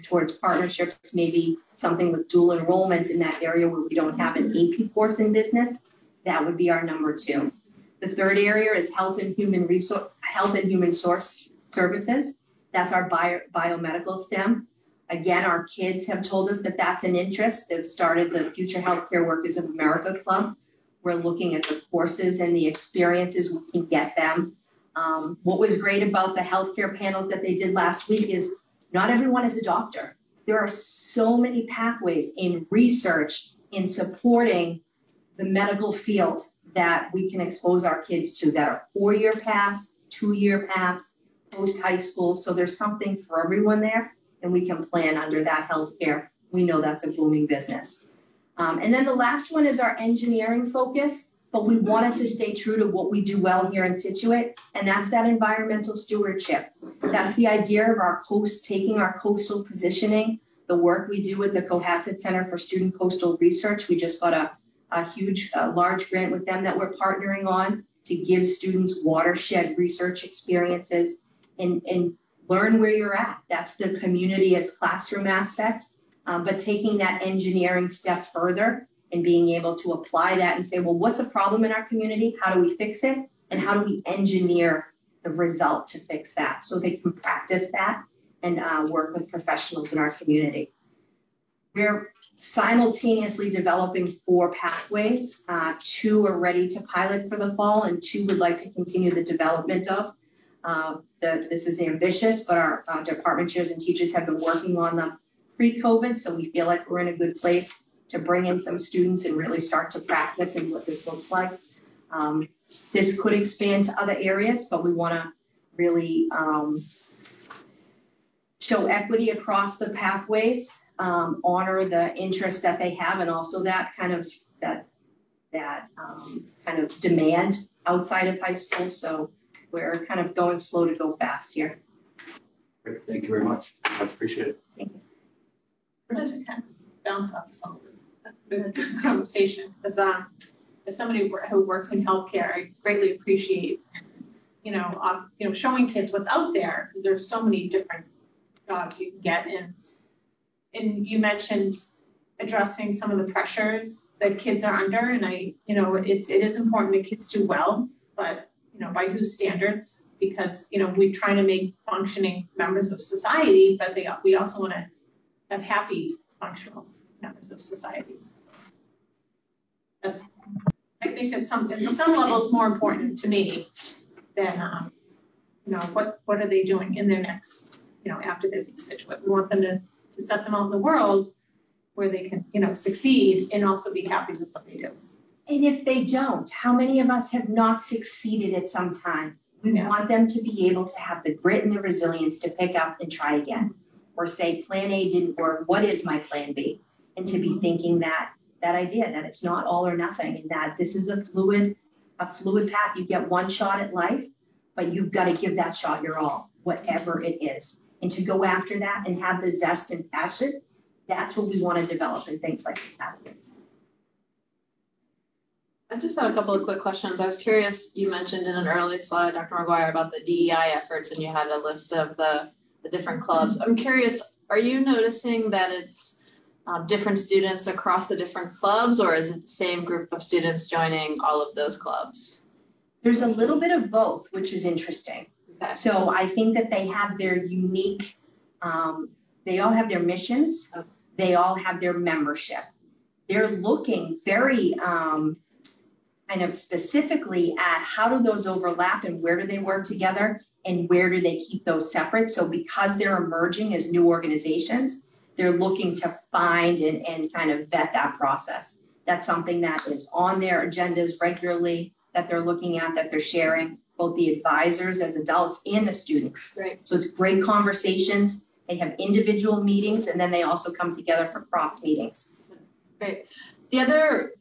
towards partnerships, maybe something with dual enrollment in that area where we don't have an AP course in business. That would be our number 2. The third area is health and human source services. That's our biomedical STEM. Again, our kids have told us that that's an interest. They've started the Future Healthcare Workers of America Club. We're looking at the courses and the experiences we can get them. What was great about the healthcare panels that they did last week is not everyone is a doctor. There are so many pathways in research, in supporting the medical field that we can expose our kids to that are 4-year paths, 2-year paths, post-high school. So there's something for everyone there, and we can plan under that healthcare. We know that's a booming business. And then the last one is our engineering focus, but we wanted to stay true to what we do well here in Scituate, and that's that environmental stewardship. That's the idea of our taking our coastal positioning, the work we do with the Cohasset Center for Student Coastal Research. We just got a huge, large grant with them that we're partnering on to give students watershed research experiences and learn where you're at. That's the community as classroom aspect. but taking that engineering step further and being able to apply that and say, well, what's a problem in our community? How do we fix it? And how do we engineer the result to fix that? So they can practice that and work with professionals in our community. We're simultaneously developing 4 pathways. 2 are ready to pilot for the fall, and 2 would like to continue the development of. This is ambitious, but our department chairs and teachers have been working on them pre-COVID, so we feel like we're in a good place to bring in some students and really start to practice and what this looks like. This could expand to other areas, but we want to really show equity across the pathways, honor the interest that they have, and also that kind of kind of demand outside of high school. So we're kind of going slow to go fast here. Great. Thank you very much. I appreciate it. Thank you. We're just kind of bounce off some of the conversation. As somebody who works in healthcare, I greatly appreciate, showing kids what's out there, because there's so many different jobs you can get in. And you mentioned addressing some of the pressures that kids are under, and it is important that kids do well, but by whose standards? Because we're trying to make functioning members of society, but we also want to have happy, functional members of society. I think at some levels more important to me than what are they doing in their next after they leave Scituate. We want them to set them out in the world where they can succeed and also be happy with what they do. And if they don't, how many of us have not succeeded at some time? We want them to be able to have the grit and the resilience to pick up and try again, or say plan A didn't work, what is my plan B? And to be thinking that idea that it's not all or nothing, and that this is a fluid path. You get one shot at life, but you've got to give that shot your all, whatever it is. And to go after that and have the zest and passion, that's what we want to develop in things like that. I just had a couple of quick questions. I was curious, you mentioned in an early slide, Dr. McGuire, about the DEI efforts, and you had a list of the different clubs. I'm curious, are you noticing that it's different students across the different clubs, or is it the same group of students joining all of those clubs? There's a little bit of both, which is interesting. Okay. So I think that they have their unique, they all have their missions, they all have their membership. They're looking very kind of specifically at how do those overlap and where do they work together and where do they keep those separate. So because they're emerging as new organizations, they're looking to find and kind of vet that process. That's something that is on their agendas regularly, that they're looking at, that they're sharing, both the advisors as adults and the students. Great. So it's great conversations. They have individual meetings, and then they also come together for cross meetings. Great. The other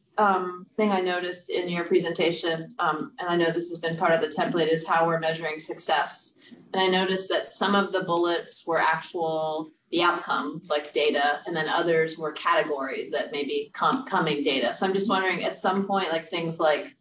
thing I noticed in your presentation, and I know this has been part of the template, is how we're measuring success. And I noticed that some of the bullets were the outcomes, like data, and then others were categories that may be coming data. So I'm just wondering, at some point, like things like,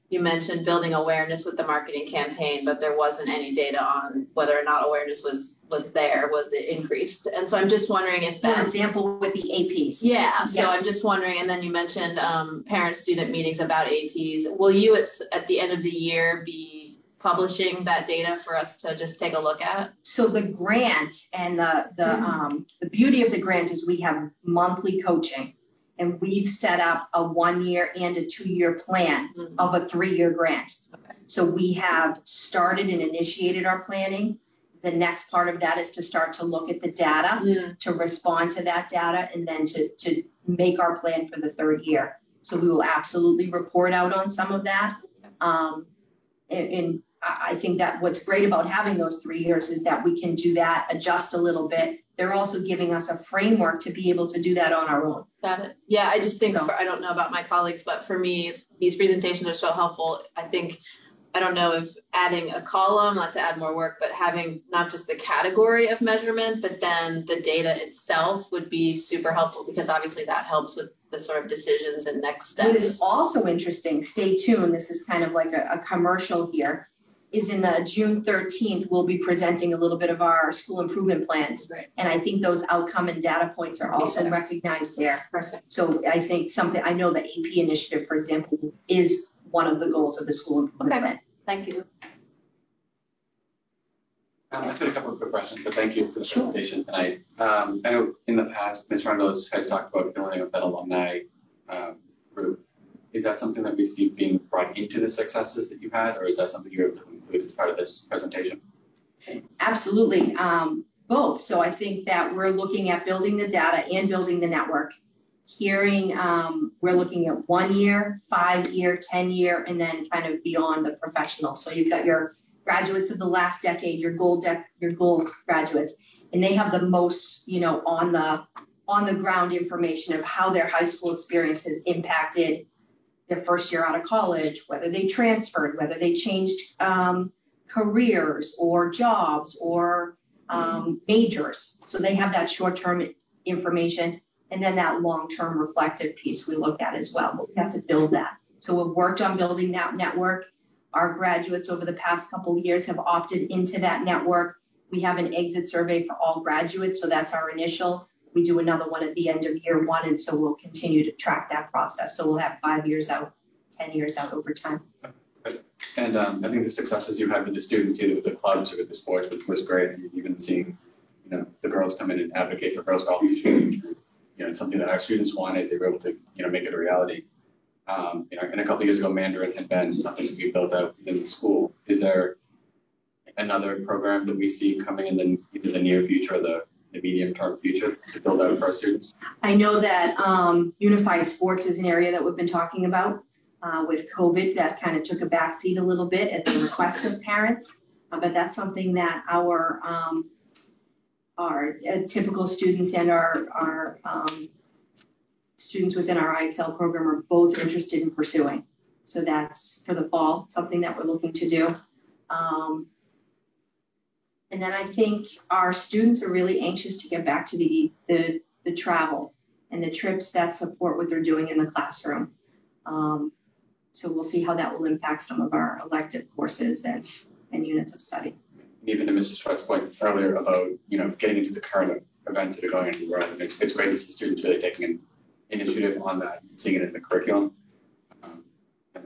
you mentioned building awareness with the marketing campaign, but there wasn't any data on whether or not awareness was it increased? And so I'm just wondering if that... For example, with the APs. Yeah, so I'm just wondering, and then you mentioned parent-student meetings about APs. Will you, at the end of the year, be publishing that data for us to just take a look at? So the grant and the beauty of the grant is we have monthly coaching. And we've set up a 1-year and a 2-year plan of a 3-year grant. Okay. So we have started and initiated our planning. The next part of that is to start to look at the data, to respond to that data, and then to make our plan for the 3rd year. So we will absolutely report out on some of that. And I think that what's great about having those 3 years is that we can do that, adjust a little bit. They're also giving us a framework to be able to do that on our own. Got it. Yeah, I just think, I don't know about my colleagues, but for me, these presentations are so helpful. I don't know if adding a column, not to add more work, but having not just the category of measurement, but then the data itself would be super helpful, because obviously that helps with the sort of decisions and next steps. What is also interesting, stay tuned, this is kind of like a commercial here, is in the June 13th, we'll be presenting a little bit of our school improvement plans. Right. And I think those outcome and data points are also recognized there. Perfect. So I think I know the AP initiative, for example, is one of the goals of the school improvement plan. Thank you. I've got a couple of quick questions, but thank you for the presentation tonight. I know in the past, Ms. Rundle has talked about building up that alumni group. Is that something that we see being brought into the successes that you had, or is that something you're able to include as part of this presentation? Absolutely, both. So I think that we're looking at building the data and building the network. We're looking at 1 year, 5 year, 10 year, and then kind of beyond the professional. So you've got your graduates of the last decade, your gold graduates, and they have the most, on the ground information of how their high school experience has impacted their first year out of college, whether they transferred, whether they changed careers or jobs or majors. So they have that short-term information, and then that long-term reflective piece we look at as well, but we have to build that. So we've worked on building that network. Our graduates over the past couple of years have opted into that network. We have an exit survey for all graduates, so that's our initial. We do another one at the end of year one, and so we'll continue to track that process. So we'll have 5 years out, 10 years out over time. And I think the successes you had with the students, either with the clubs or with the sports, was great. And even seeing, the girls come in and advocate for girls golf this year, it's something that our students wanted. They were able to, make it a reality. And a couple of years ago, Mandarin had been something that we built out in the school. Is there another program that we see coming in either the near future or the medium-term future to build out for our students? I know that unified sports is an area that we've been talking about. With COVID, that kind of took a backseat a little bit at the request of parents, but that's something that our typical students and our students within our IXL program are both interested in pursuing. So that's for the fall, something that we're looking to do. And then I think our students are really anxious to get back to the travel and the trips that support what they're doing in the classroom. So we'll see how that will impact some of our elective courses and units of study. Even to Mr. Sweat's point earlier about, getting into the current events that are going on in the world, it's great to see students really taking an initiative on that and seeing it in the curriculum.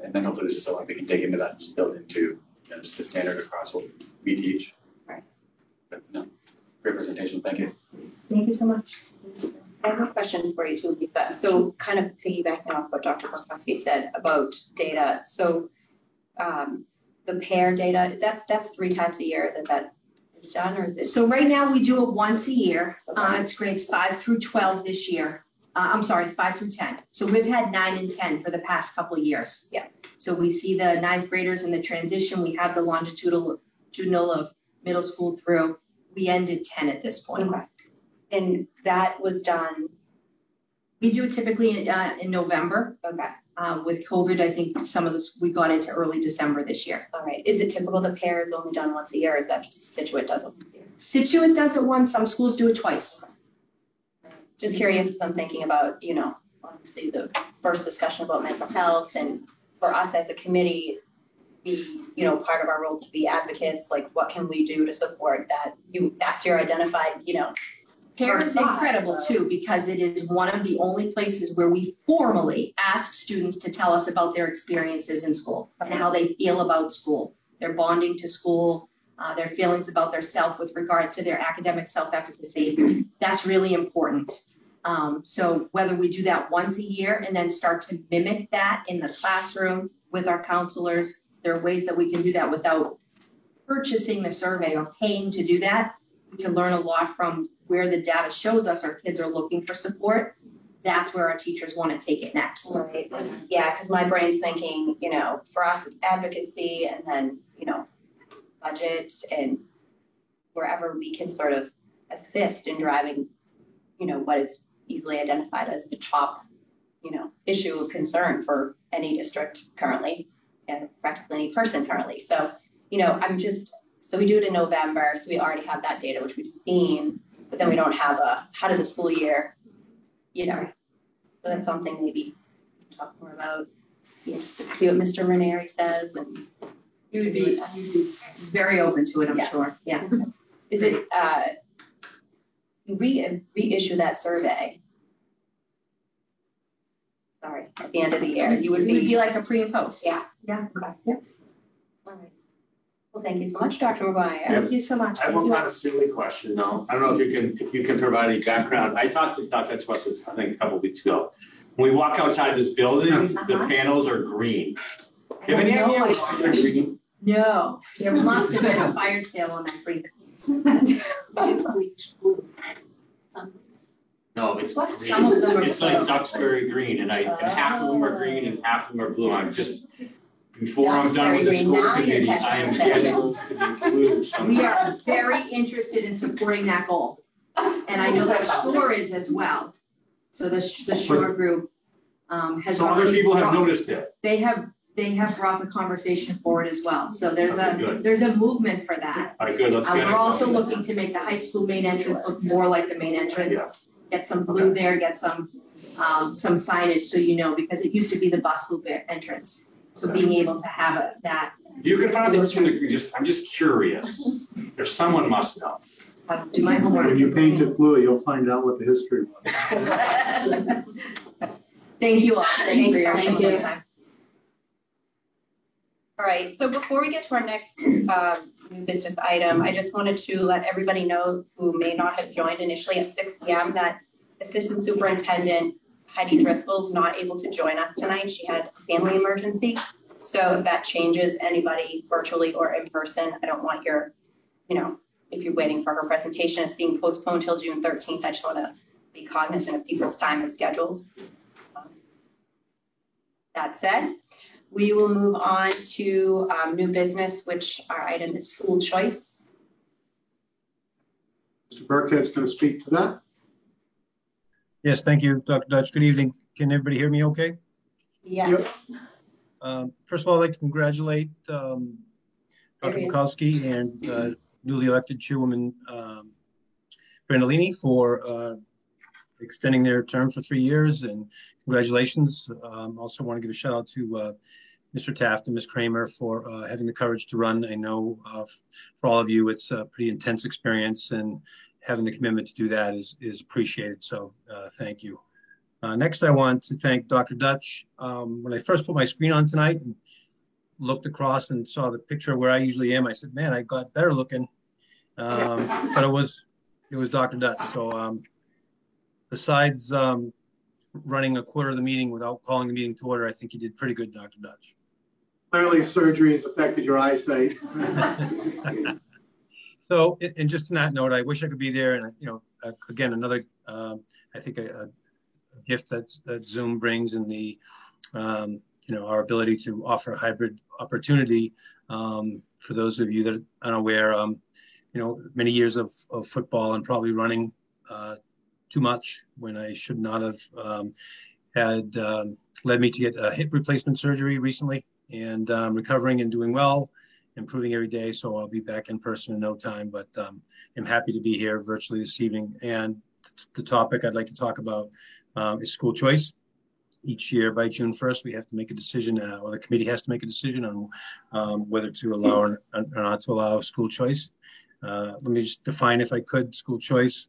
And then hopefully there's just a lot we can dig into that and just build into just the standard across what we teach. Right. But no, great presentation. Thank you. Thank you so much. I have a question for you too, Lisa. So kind of piggybacking off what Dr. Borkowski said about data. So the pair data, that's 3 times a year that is done, or is it? So right now we do it once a year. It's grades 5 through 12 this year. 5 through 10. So we've had 9 and 10 for the past couple of years. Yeah. So we see the 9th graders in the transition. We have the longitudinal of middle school through. We ended 10 at this point. Okay. And that was done? We do it typically in November. Okay. With COVID, I think we got into early December this year. All right. Is it typical the pair is only done once a year, or is that just Scituate does it once a year? Scituate does it once. Some schools do it twice. Just curious, because I'm thinking about, obviously the first discussion about mental health, and for us as a committee, part of our role to be advocates, like what can we do to support that? That's your identified, Pair is incredible too, because it is one of the only places where we formally ask students to tell us about their experiences in school and how they feel about school, their bonding to school, their feelings about their self with regard to their academic self-efficacy. That's really important. So whether we do that once a year and then start to mimic that in the classroom with our counselors, there are ways that we can do that without purchasing the survey or paying to do that. We can learn a lot from where the data shows us our kids are looking for support. That's where our teachers want to take it next. Right. Yeah, because my brain's thinking, for us it's advocacy, and then, budget, and wherever we can sort of assist in driving, what is easily identified as the top, issue of concern for any district currently, and practically any person currently. So, so we do it in November, so we already have that data, which we've seen, but then we don't have how did the school year, so that's something maybe talk more about, see what Mr. Ranieri says, and You'd be very open to it, I'm sure, yeah. Is it, reissue that survey? Sorry, at the end of the year, you would be like a pre and post. Yeah. Yeah, okay, yeah. All right. Well, thank you so much, Dr. McGuire. Thank you so much. I have one kind of silly question though. I don't know if you can provide any background. I talked to Dr. Twistis, I think a couple of weeks ago. When we walk outside this building, the panels are green. Do you have any idea why they're green? No, there must have been a fire sale on that green. It's bleached blue. No, it's green. Some of them are It's like Duxbury green, and half of them are green and half of them are blue. I'm just, before I'm done with the school committee, I am getting to be blue sometime. We are very interested in supporting that goal. And I know that Shore is as well. So the Shore group has. So other people have noticed it. They have brought the conversation forward as well. So there's a movement for that. All right, good, let's get it. We're also looking to make the high school main entrance look more like the main entrance. Yeah. Get some blue there, get some signage so you know, because it used to be the bus loop entrance. So being able to have that. If you can find those, I'm just curious. If someone must know. Do my homework. When you paint it blue, you'll find out what the history was. Thank you all. Thanks for your time. All right, so before we get to our next new business item, I just wanted to let everybody know who may not have joined initially at 6 p.m. that Assistant Superintendent Heidi Driscoll is not able to join us tonight. She had a family emergency. So if that changes, anybody virtually or in person, I don't want your, if you're waiting for her presentation, it's being postponed till June 13th. I just want to be cognizant of people's time and schedules. That said, we will move on to new business, which our item is school choice. Mr. Burkhead's going to speak to that. Yes, thank you, Dr. Dutch. Good evening. Can everybody hear me okay? Yes. First of all, I'd like to congratulate Dr. Bukowski and newly elected Chairwoman Brandolini for extending their term for 3 years, and congratulations. Also want to give a shout out to Mr. Taft and Ms. Kramer for having the courage to run. I know for all of you, it's a pretty intense experience, and having the commitment to do that is appreciated. So thank you. Next, I want to thank Dr. Dutch. When I first put my screen on tonight and looked across and saw the picture where I usually am, I said, man, I got better looking. But it was Dr. Dutch. So besides running a quarter of the meeting without calling the meeting to order, I think you did pretty good, Dr. Dutch. Clearly surgery has affected your eyesight. So, and just on that note, I wish I could be there. And, again, another, I think a gift that Zoom brings, and the, our ability to offer a hybrid opportunity for those of you that are unaware, many years of football and probably running too much when I should not have had led me to get a hip replacement surgery recently, and recovering and doing well, improving every day. So I'll be back in person in no time, but I'm happy to be here virtually this evening. And the topic I'd like to talk about is school choice. Each year by June 1st, we have to make a decision, or the committee has to make a decision on whether to allow or not to allow school choice. Let me just define, if I could, school choice.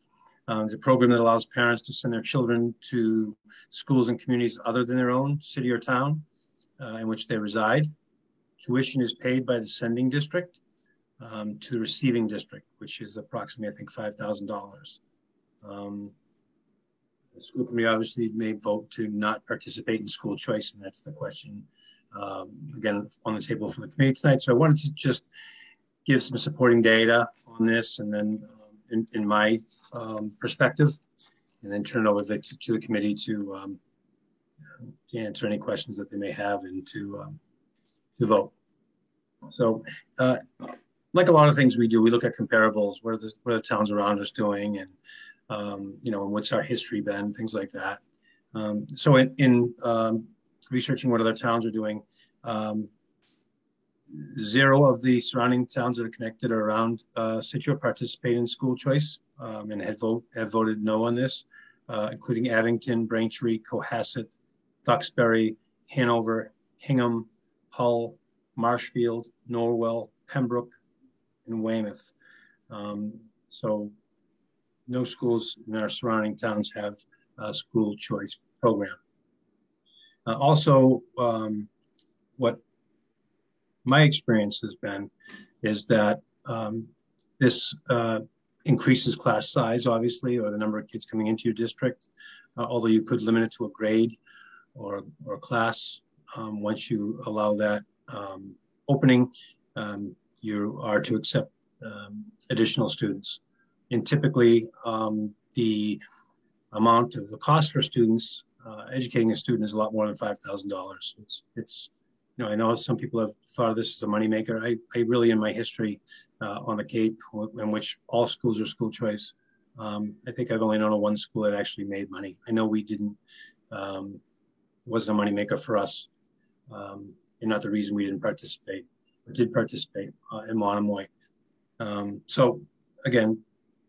It's a program that allows parents to send their children to schools and communities other than their own city or town in which they reside. Tuition is paid by the sending district to the receiving district, which is approximately, I think, $5,000. The school committee obviously may vote to not participate in school choice, and that's the question, again, on the table for the committee tonight. So I wanted to just give some supporting data on this, and then in my perspective, and then turn it over to the committee to answer any questions that they may have and to vote. So like a lot of things we do, we look at comparables. What are the towns around us doing, and what's our history been, things like that. So in researching what other towns are doing, 0 of the surrounding towns that are connected or around Situate participate in school choice and have voted no on this, including Abington, Braintree, Cohasset, Duxbury, Hanover, Hingham, Hull, Marshfield, Norwell, Pembroke, and Weymouth. So no schools in our surrounding towns have a school choice program. Also, what my experience has been is that this increases class size, obviously, or the number of kids coming into your district, although you could limit it to a grade or a class. Once you allow that opening, you are to accept additional students. And typically, the amount of the cost for students, educating a student is a lot more than $5,000. It's I know some people have thought of this as a moneymaker. I really, in my history on the Cape, in which all schools are school choice, I think I've only known of one school that actually made money. I know we didn't, wasn't a moneymaker for us, and not the reason we didn't participate. We did participate in Monomoy. So again,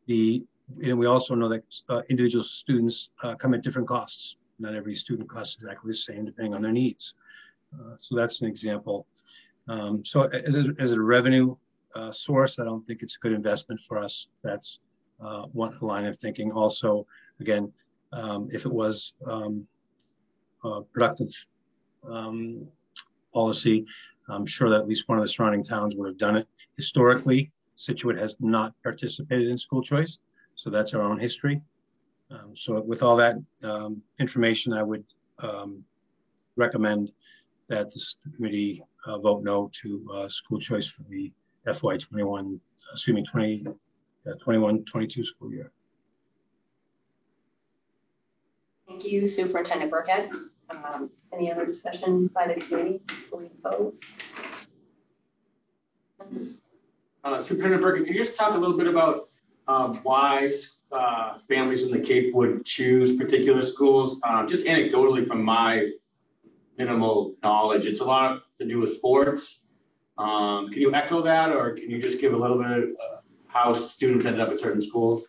we also know that individual students come at different costs. Not every student costs exactly the same depending on their needs. So that's an example. So as a revenue source, I don't think it's a good investment for us. That's one line of thinking. Also, again, if it was a productive policy, I'm sure that at least one of the surrounding towns would have done it. Historically, Scituate has not participated in school choice, so that's our own history. So with all that information, I would recommend that the committee vote no to school choice for the FY21, 21-22 school year. Thank you, Superintendent Burkett. Any other discussion by the committee before we vote? Superintendent Burkett, can you just talk a little bit about why families in the Cape would choose particular schools? Just anecdotally from my minimal knowledge, it's a lot to do with sports. Can you echo that, or can you just give a little bit of how students ended up at certain schools?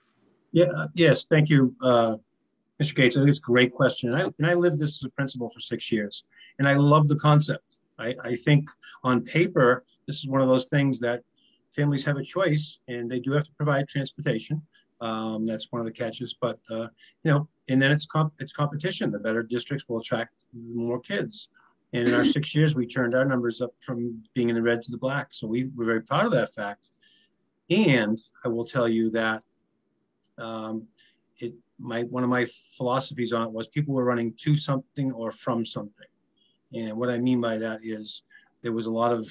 Yeah. Yes. Thank you, Mr. Gates. I think it's a great question. And I lived this as a principal for 6 years, and I love the concept. I think on paper, this is one of those things that families have a choice, and they do have to provide transportation. That's one of the catches. But and then it's competition. The better districts will attract more kids. And in our 6 years, we turned our numbers up from being in the red to the black. So we're very proud of that fact. And I will tell you that one of my philosophies on it was people were running to something or from something. And what I mean by that is there was a lot of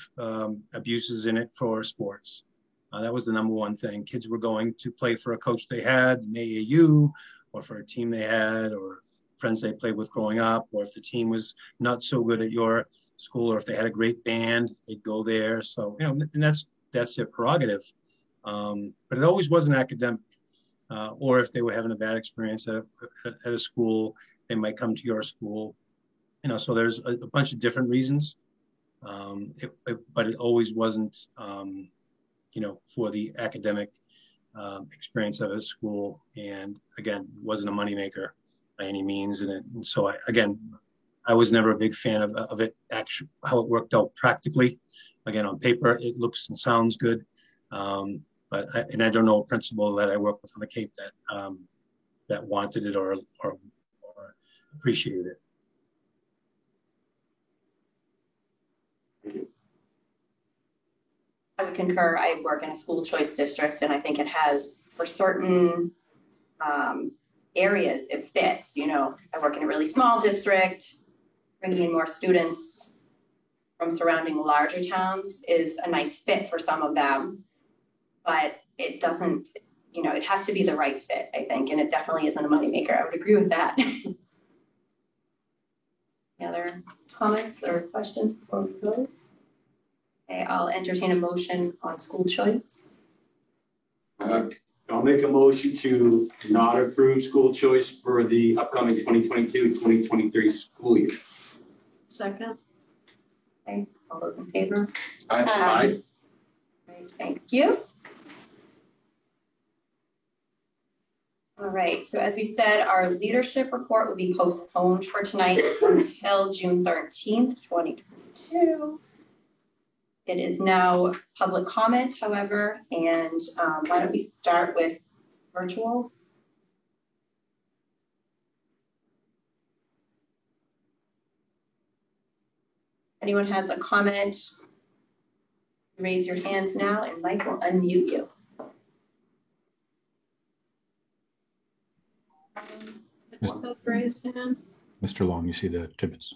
abuses in it for sports. That was the number one thing. Kids were going to play for a coach they had in AAU, or for a team they had, or friends they played with growing up, or if the team was not so good at your school, or if they had a great band, they'd go there. So, and that's their prerogative. But it always wasn't academic. Or if they were having a bad experience at a school, they might come to your school. So there's a bunch of different reasons. But it always wasn't, for the academic experience of a school. And again, it wasn't a moneymaker by any means. And so I was never a big fan of it, actually, how it worked out practically. Again, on paper, it looks and sounds good. But I don't know a principal that I work with on the Cape that wanted it or appreciated it. I would concur. I work in a school choice district, and I think it has, for certain areas, it fits. I work in a really small district. Bringing in more students from surrounding larger towns is a nice fit for some of them, but it doesn't, it has to be the right fit, I think, and it definitely isn't a moneymaker. I would agree with that. Any other comments or questions before we go? Okay, I'll entertain a motion on school choice. I'll make a motion to not approve school choice for the upcoming 2022-2023 school year. Second. Okay, all those in favor? Aye. Great, thank you. All right, so as we said, our leadership report will be postponed for tonight until June 13th, 2022. It is now public comment, however, and why don't we start with virtual? Anyone has a comment? Raise your hands now and Mike will unmute you. Mr. Long, you see the Tibbetts.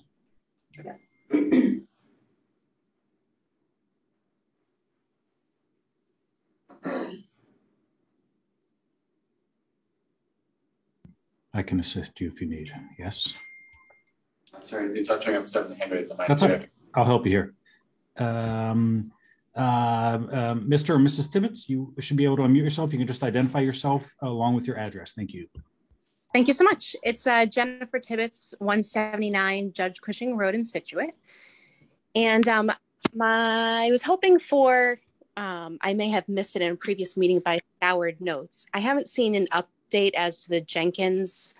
I can assist you if you need. Yes. Sorry, it's not showing up seven hand raised. That's okay. I'll help you here. Mr. and Mrs. Tibbetts, you should be able to unmute yourself. You can just identify yourself along with your address. Thank you. Thank you so much. It's Jennifer Tibbetts, 179 Judge Cushing Road in Scituate. And I was hoping for, I may have missed it in a previous meeting, but I scoured notes. I haven't seen an update as to the Jenkins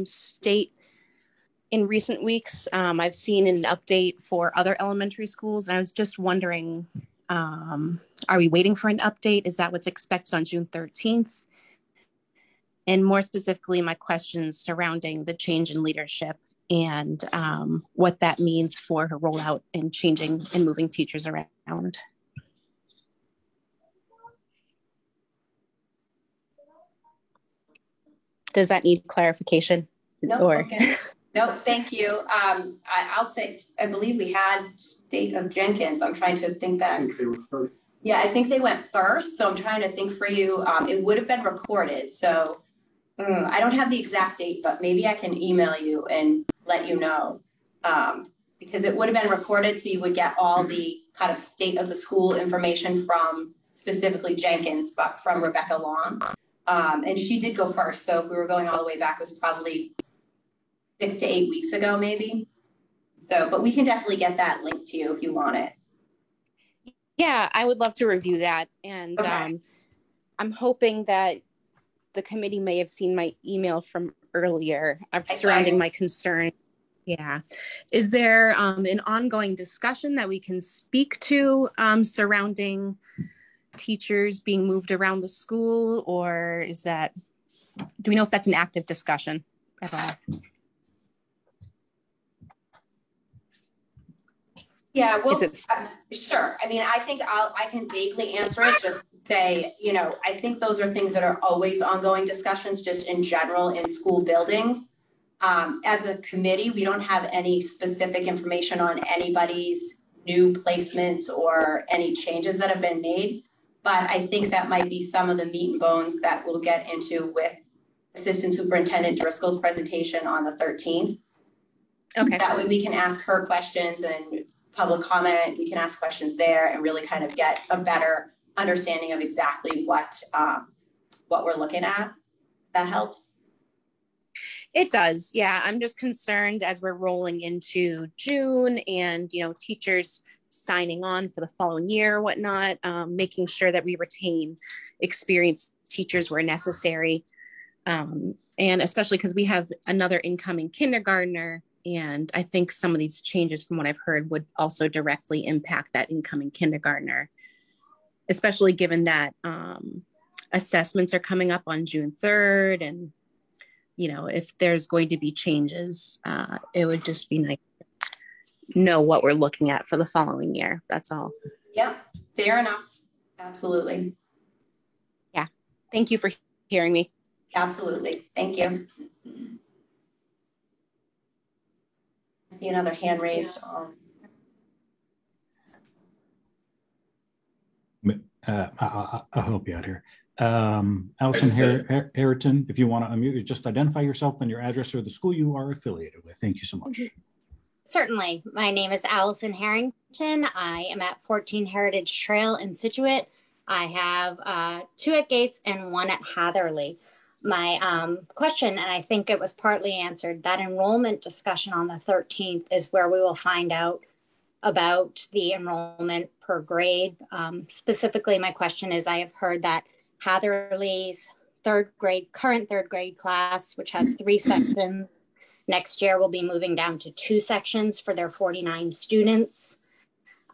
state in recent weeks. I've seen an update for other elementary schools, and I was just wondering, are we waiting for an update? Is that what's expected on June 13th? And more specifically, my questions surrounding the change in leadership and what that means for her rollout and changing and moving teachers around. Does that need clarification? No, okay. No, thank you. I'll say, I believe we had state of Jenkins. I'm trying to think back. I think they were first. Yeah, I think they went first. So I'm trying to think for you. It would have been recorded. So I don't have the exact date, but maybe I can email you and let you know. Because it would have been recorded, so you would get all the kind of state of the school information from specifically Jenkins, but from Rebecca Long. And she did go first. So if we were going all the way back, it was probably 6 to 8 weeks ago, maybe. So, but we can definitely get that link to you if you want it. Yeah, I would love to review that. And okay. I'm hoping that the committee may have seen my email from earlier surrounding my concern. Yeah. Is there an ongoing discussion that we can speak to surrounding teachers being moved around the school, or is that, do we know if that's an active discussion at all? Yeah, well, sure. I mean, I think I can vaguely answer it, just say, you know, I think those are things that are always ongoing discussions just in general in school buildings. As a committee, we don't have any specific information on anybody's new placements or any changes that have been made. But I think that might be some of the meat and bones that we'll get into with Assistant Superintendent Driscoll's presentation on the 13th. Okay. That way we can ask her questions and public comment. We can ask questions there and really kind of get a better understanding of exactly what we're looking at. That helps. It does. Yeah. I'm just concerned as we're rolling into June and, you know, teachers signing on for the following year or whatnot, making sure that we retain experienced teachers where necessary. And especially because we have another incoming kindergartner. And I think some of these changes from what I've heard would also directly impact that incoming kindergartner, especially given that assessments are coming up on June 3rd. And, you know, if there's going to be changes, it would just be nice to know what we're looking at for the following year. That's all. Yep, fair enough. Absolutely. Yeah. Thank you for hearing me. Absolutely. Thank you. I see another hand raised. I'll help you out here. Allison Harrington, if you want to unmute, just identify yourself and your address or the school you are affiliated with. Thank you so much. Certainly. My name is Allison Harrington. I am at 14 Heritage Trail in Scituate. I have 2 at Gates and 1 at Hatherley. My question, and I think it was partly answered, that enrollment discussion on the 13th is where we will find out about the enrollment per grade. Specifically, my question is, I have heard that Hatherley's current third grade class, which has 3 sections, next year will be moving down to 2 sections for their 49 students.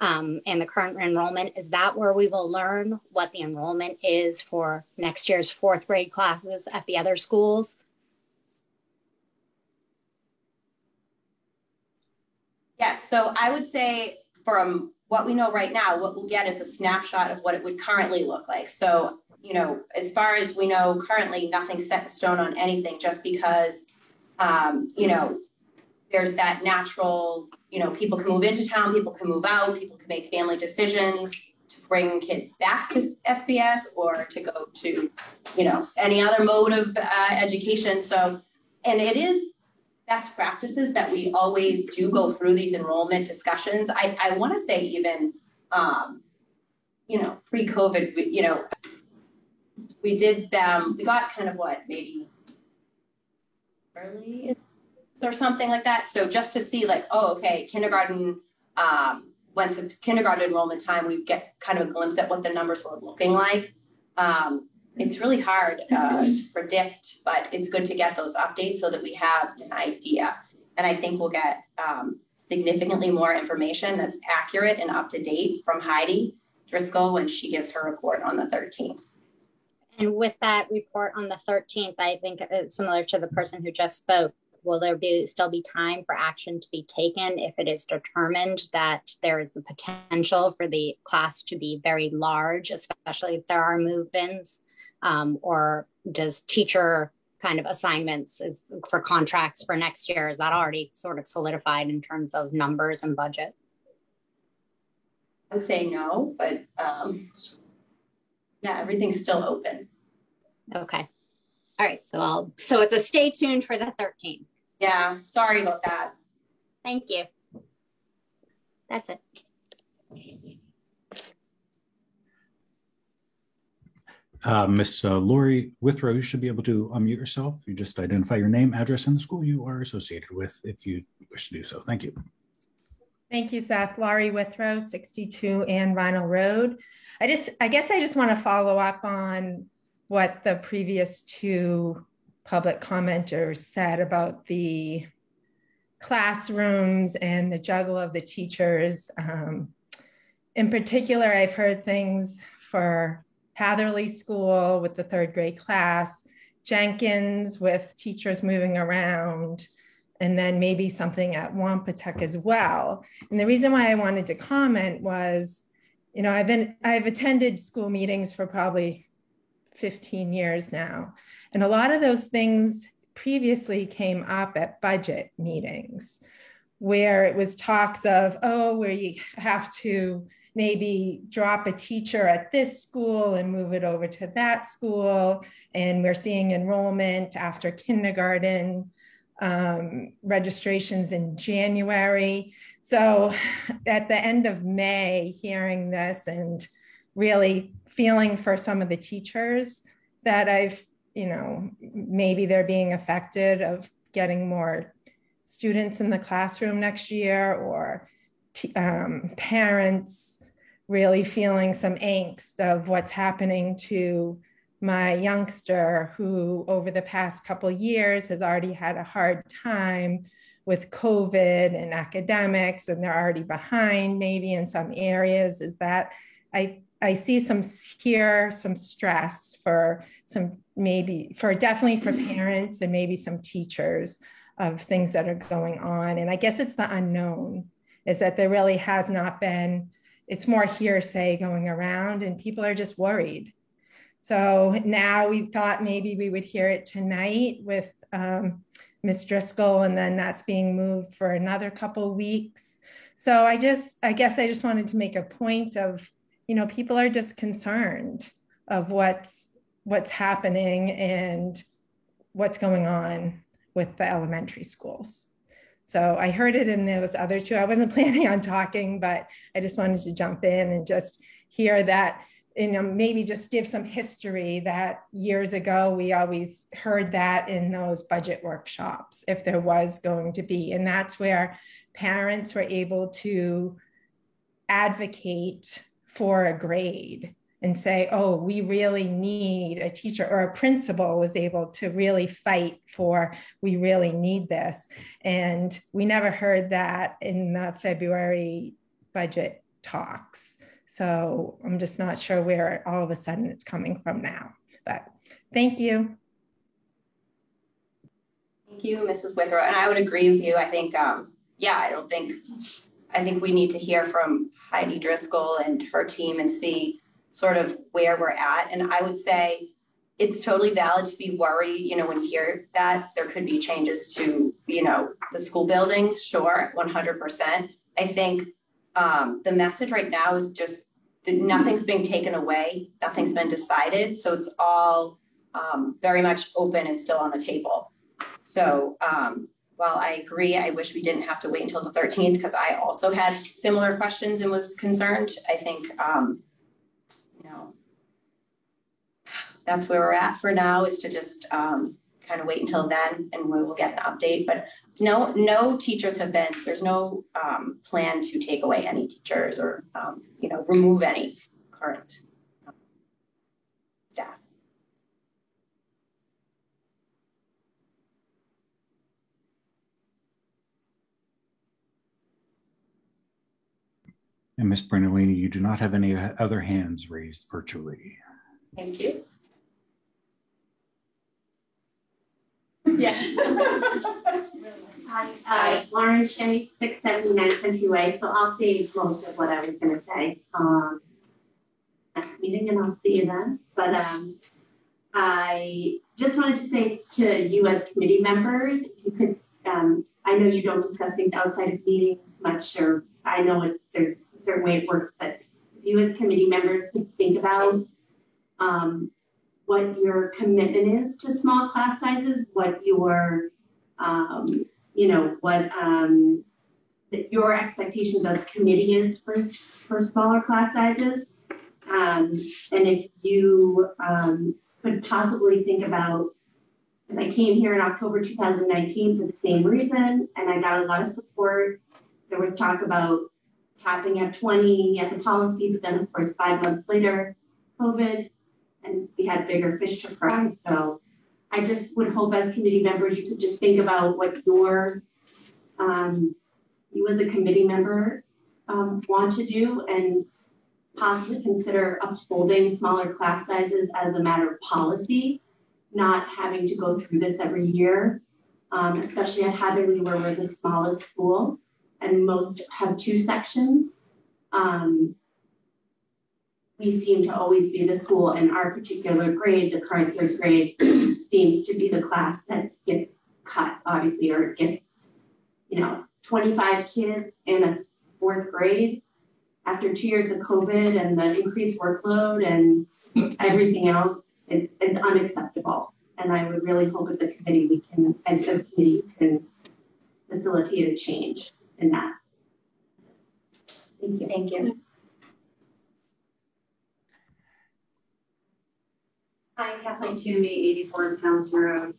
and the current enrollment, is that where we will learn what the enrollment is for next year's 4th grade classes at the other schools? Yes, so I would say from what we know right now, what we'll get is a snapshot of what it would currently look like. So, you know, as far as we know, currently nothing's set in stone on anything, just because, you know, there's that natural, you know, people can move into town, people can move out, people can make family decisions to bring kids back to SBS or to go to, you know, any other mode of education. So, and it is best practices that we always do go through these enrollment discussions. I want to say even, you know, pre-COVID, you know, we did them, we got kind of what, maybe early or something like that. So just to see like, oh, okay, kindergarten, once it's kindergarten enrollment time, we get kind of a glimpse at what the numbers were looking like. It's really hard to predict, but it's good to get those updates so that we have an idea. And I think we'll get significantly more information that's accurate and up to date from Heidi Driscoll when she gives her report on the 13th. And with that report on the 13th, I think it's similar to the person who just spoke. Will there still be time for action to be taken if it is determined that there is the potential for the class to be very large, especially if there are move-ins? Or does teacher kind of assignments for contracts for next year, is that already sort of solidified in terms of numbers and budget? I would say no, but yeah, everything's still open. Okay. All right. So it's a stay tuned for the 13th. Yeah. Sorry about that. Thank you. That's it. Miss Lori Withrow, you should be able to unmute yourself. You just identify your name, address, and the school you are associated with if you wish to do so. Thank you. Thank you, Seth. Laurie Withrow, 62 Ann Vinyl Road. I guess I just want to follow up on what the previous two public commenters said about the classrooms and the juggle of the teachers. In particular, I've heard things for Hatherley School with the 3rd grade class, Jenkins with teachers moving around, and then maybe something at Wampatuck as well. And the reason why I wanted to comment was, you know, I've attended school meetings for probably 15 years now. And a lot of those things previously came up at budget meetings where it was talks of, oh, where you have to maybe drop a teacher at this school and move it over to that school. And we're seeing enrollment after kindergarten registrations in January. So at the end of May, hearing this and really feeling for some of the teachers that I've, you know, maybe they're being affected of getting more students in the classroom next year, or parents really feeling some angst of what's happening to my youngster who over the past couple of years has already had a hard time with COVID and academics, and they're already behind maybe in some areas, is that I see some stress for some, maybe for definitely for parents and maybe some teachers of things that are going on. And I guess it's the unknown, is that there really has not been, it's more hearsay going around and people are just worried. So now we thought maybe we would hear it tonight with Ms. Driscoll, and then that's being moved for another couple of weeks. So I guess I just wanted to make a point of, you know, people are just concerned of what's happening and what's going on with the elementary schools. So I heard it in those other two. I wasn't planning on talking, but I just wanted to jump in and just hear that, you know, maybe just give some history that years ago, we always heard that in those budget workshops, if there was going to be. And that's where parents were able to advocate for a grade and say, oh, we really need a teacher, or a principal was able to really fight for, we really need this. And we never heard that in the February budget talks. So I'm just not sure where all of a sudden it's coming from now, but thank you. Thank you, Mrs. Withrow. And I would agree with you. I think, I think we need to hear from Heidi Driscoll and her team and see sort of where we're at. And I would say it's totally valid to be worried, when you hear that there could be changes to, the school buildings, sure, 100%. I think the message right now is just that nothing's being taken away, nothing's been decided. So it's all very much open and still on the table. So while I agree, I wish we didn't have to wait until the 13th because I also had similar questions and was concerned. I think, that's where we're at for now, is to just kind of wait until then and we will get an update. But no teachers there's no plan to take away any teachers or, remove any current staff. And Ms. Brindolini, you do not have any other hands raised virtually. Thank you. Yes. Hi, Lauren Shea, 679 Countryway. So I'll say most of what I was going to say next meeting, and I'll see you then. But I just wanted to say to you as committee members, if you could, I know you don't discuss things outside of meetings much, or I know there's a certain way it works, but if you as committee members could think about what your commitment is to small class sizes, what your, your expectations as committee is for smaller class sizes. And if you could possibly think about, because I came here in October 2019 for the same reason, and I got a lot of support. There was talk about capping at 20 as a policy, but then of course 5 months later, COVID, and we had bigger fish to fry. So I just would hope as committee members, you could just think about what your, you as a committee member want to do, and possibly consider upholding smaller class sizes as a matter of policy, not having to go through this every year, especially at Hatherley where we're the smallest school and most have 2 sections. We seem to always be the school in our particular grade, the current 3rd grade, seems to be the class that gets cut, obviously, or gets, 25 kids in a 4th grade after 2 years of COVID and the increased workload and everything else. It's unacceptable. And I would really hope as a committee we can facilitate a change in that. Thank you. Thank you. Hi, Kathleen Toomey, 84 Townsend Road.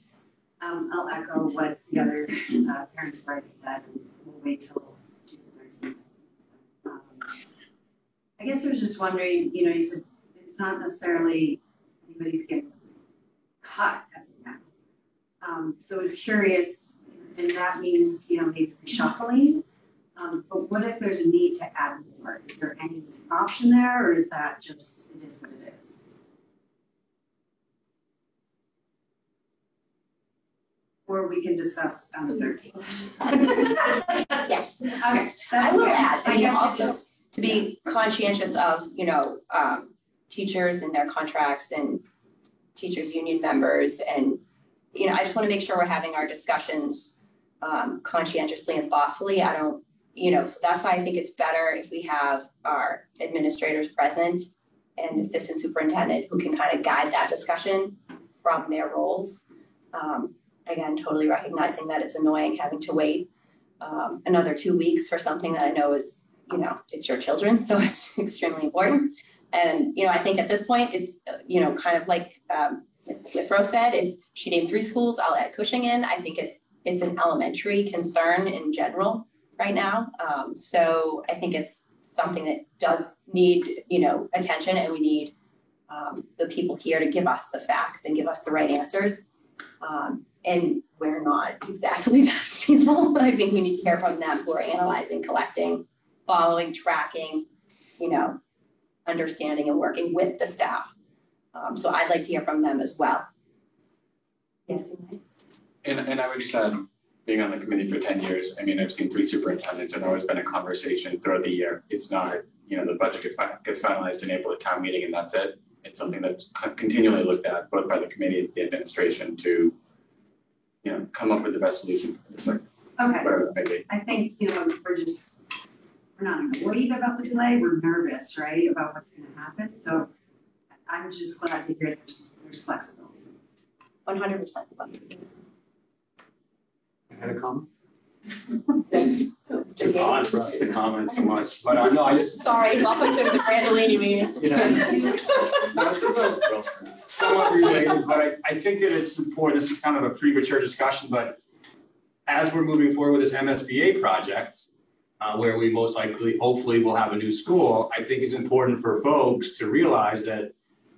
I'll echo what the other parents have already said, and we'll wait till June 13th. I guess I was just wondering, you said it's not necessarily anybody's getting cut as of now. So I was curious, and that means, maybe reshuffling. But what if there's a need to add more? Is there any option there, or is that just, it is what it is? Or we can discuss on the 13th. Yes. Okay. I will add, I guess also to be conscientious of, teachers and their contracts and teachers union members. And, I just want to make sure we're having our discussions conscientiously and thoughtfully. I don't, so that's why I think it's better if we have our administrators present and assistant superintendent who can kind of guide that discussion from their roles. Again, totally recognizing that it's annoying having to wait another 2 weeks for something that I know is, it's your children, so it's extremely important. And, I think at this point, it's, kind of like Ms. Withrow said, she named 3 schools, I'll add Cushing in. I think it's an elementary concern in general right now. So I think it's something that does need, attention, and we need the people here to give us the facts and give us the right answers. And we're not exactly those people. I think we need to hear from them who are analyzing, collecting, following, tracking, understanding and working with the staff. So I'd like to hear from them as well. Yes. And I would just add, being on the committee for 10 years, I mean, I've seen 3 superintendents and always been a conversation throughout the year. It's not, the budget gets finalized in April at town meeting and that's it. It's something that's continually looked at both by the committee and the administration to, come up with the best solution for the district. Okay. Whatever it may be. I think, we're not worried about the delay, we're nervous, right, about what's gonna happen, so I'm just glad to hear there's flexibility. 100% flexibility. I had a comment. So Too odd for us to comment so much, but no, I just. Sorry, welcome to the Brandolini meeting. This is somewhat related, but I think that it's important. This is kind of a premature discussion, but as we're moving forward with this MSBA project, where we most likely, hopefully, will have a new school, I think it's important for folks to realize that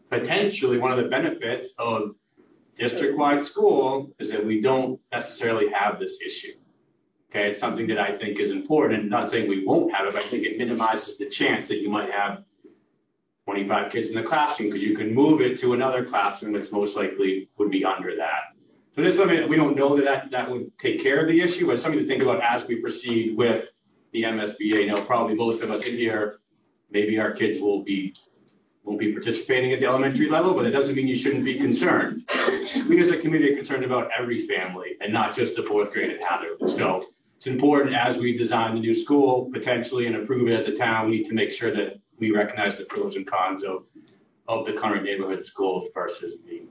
potentially one of the benefits of district-wide school is that we don't necessarily have this issue. Okay, it's something that I think is important, and not saying we won't have it, but I think it minimizes the chance that you might have 25 kids in the classroom because you can move it to another classroom that's most likely would be under that. So this is something that we don't know that would take care of the issue, but it's something to think about as we proceed with the MSBA. Probably most of us in here, maybe our kids won't be participating at the elementary level, but it doesn't mean you shouldn't be concerned. We as a community are concerned about every family and not just the 4th grade at Hatherley. So it's important as we design the new school potentially and approve it as a town, we need to make sure that we recognize the pros and cons of the current neighborhood schools versus the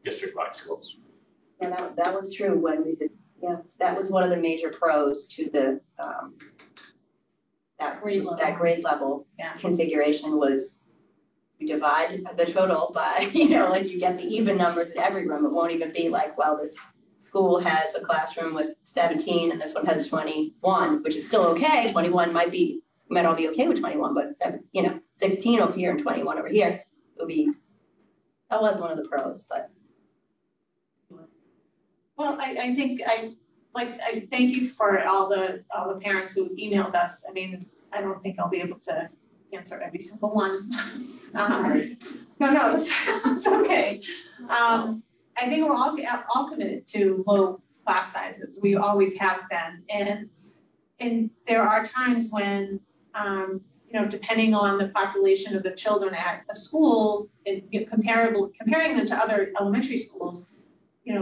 district-wide schools. Yeah, that was true when we did. Yeah, that was one of the major pros to the that grade level configuration was you divide the total by, like you get the even numbers in every room. It won't even be like, well, this school has a classroom with 17 and this one has 21, which is still okay. 21 might all be okay with 21, but 16 over here and 21 over here, that was one of the pros, but. Well, I think I thank you for all the parents who emailed us. I mean, I don't think I'll be able to answer every single one. No, it's okay. I think we're all committed to low class sizes. We always have been, and there are times when depending on the population of the children at a school, comparing them to other elementary schools.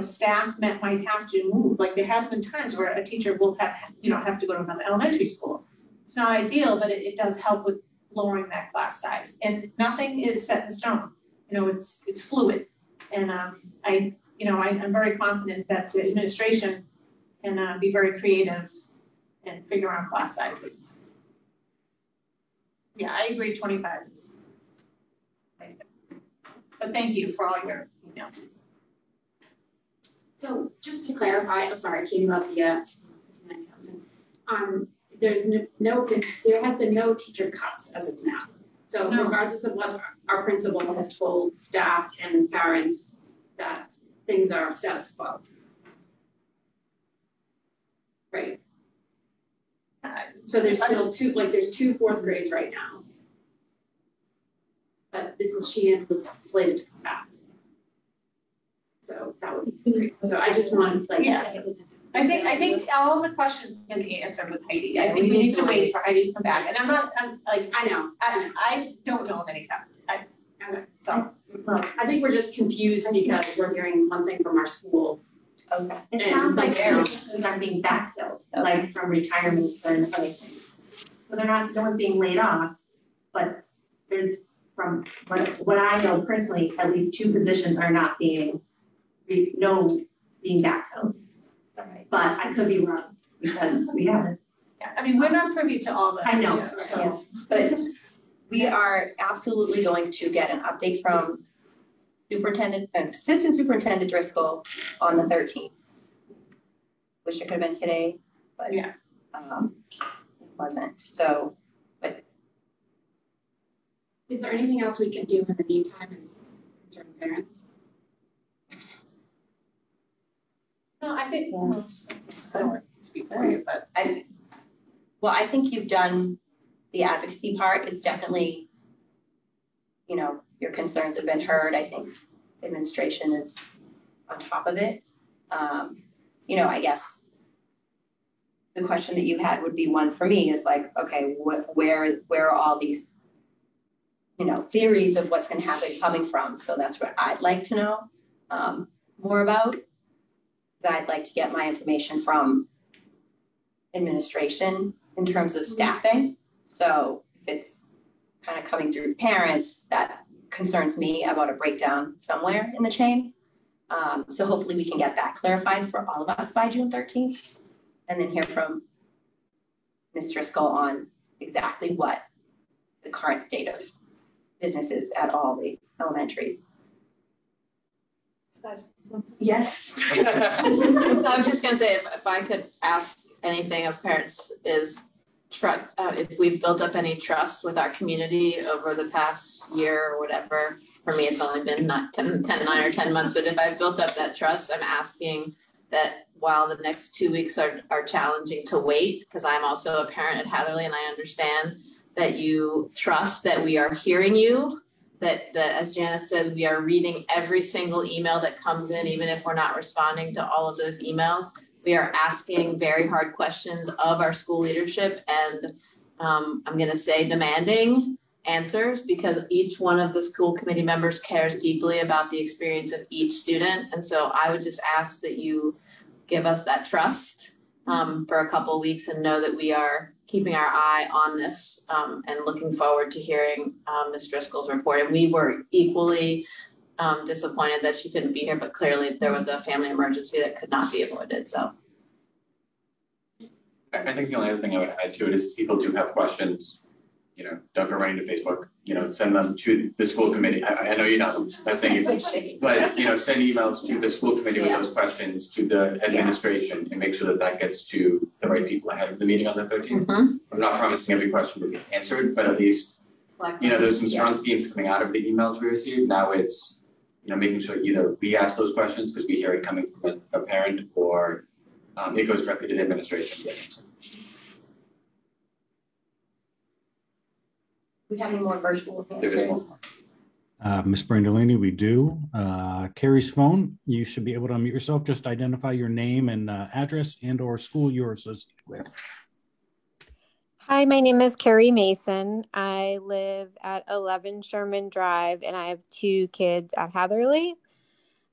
Staff might have to move. Like there has been times where a teacher will have to go to another elementary school. It's not ideal, but it does help with lowering that class size. And nothing is set in stone. It's fluid. And I'm very confident that the administration can be very creative and figure out class sizes. Yeah, I agree. 25 is. But thank you for all your emails. So just to clarify, sorry, Katie about the 59,000. There has been no teacher cuts as of now. So regardless of what our principal has told staff and parents that things are status quo. Right. So there's still there's 2 4th grades right now. But Sheehan was slated to come back. So that would be great. So I just want I think all the questions can be answered with Heidi. I think we need to wait for Heidi to come back. And I don't know of any cuts. I think we're just confused because we're hearing one thing from our school. Okay. It sounds like things are being backfilled, like from retirements and other things. So no one's being laid off, but there's from what I know personally, at least 2 positions are not being backfilled. Right. But I could be wrong because we haven't. Yeah, I mean, we're not privy to all that. I know. But we are absolutely going to get an update from Assistant Superintendent Driscoll on the 13th. Wish it could have been today, but it wasn't. So, but is there anything else we can do in the meantime as concerning parents? No, I think I don't want to speak for you, but I think you've done the advocacy part is definitely, you know, your concerns have been heard. I think administration is on top of it. You know, I guess the question that you had would be one for me is like, okay, where are all these, you know, theories of what's going to happen coming from? So that's what I'd like to know more about. I'd like to get my information from administration in terms of staffing. So if it's kind of coming through parents, that concerns me about a breakdown somewhere in the chain. So hopefully we can get that clarified for all of us by June 13th, and then hear from Ms. Driscoll on exactly what the current state of business is at all the elementaries. Yes. I'm just gonna say, if I could ask anything of parents is, if we've built up any trust with our community over the past year or whatever. For me, it's only been 9 or 10 months, but if I've built up that trust, I'm asking that while the next 2 weeks are challenging to wait, because I'm also a parent at Hatherley and I understand that you trust that we are hearing you, that as Janice said, we are reading every single email that comes in, even if we're not responding to all of those emails. We are asking very hard questions of our school leadership, and I'm going to say demanding answers, because each one of the school committee members cares deeply about the experience of each student. And so I would just ask that you give us that trust for a couple of weeks and know that we are keeping our eye on this and looking forward to hearing Ms. Driscoll's report. And we were equally disappointed that she couldn't be here, but clearly there was a family emergency that could not be avoided. So I think the only other thing I would add to it is if people do have questions, you know, don't go right into Facebook, you know, send them to the school committee. I know you're not saying it, but, you know, send emails to the school committee with those questions to the administration and make sure that that gets to the right people ahead of the meeting on the 13th. I'm not promising every question will be answered, but at least, you know, there's some strong themes coming out of the emails we received. Now it's, you know, making sure either we ask those questions because we hear it coming from a parent, or it goes directly to the administration. Do we have any more virtual answers? There is one. Ms. Brandolini, we do. Carrie's phone, you should be able to unmute yourself. Just identify your name and address and or school you're associated with. Hi, my name is Carrie Mason. I live at 11 Sherman Drive, and I have 2 kids at Hatherley.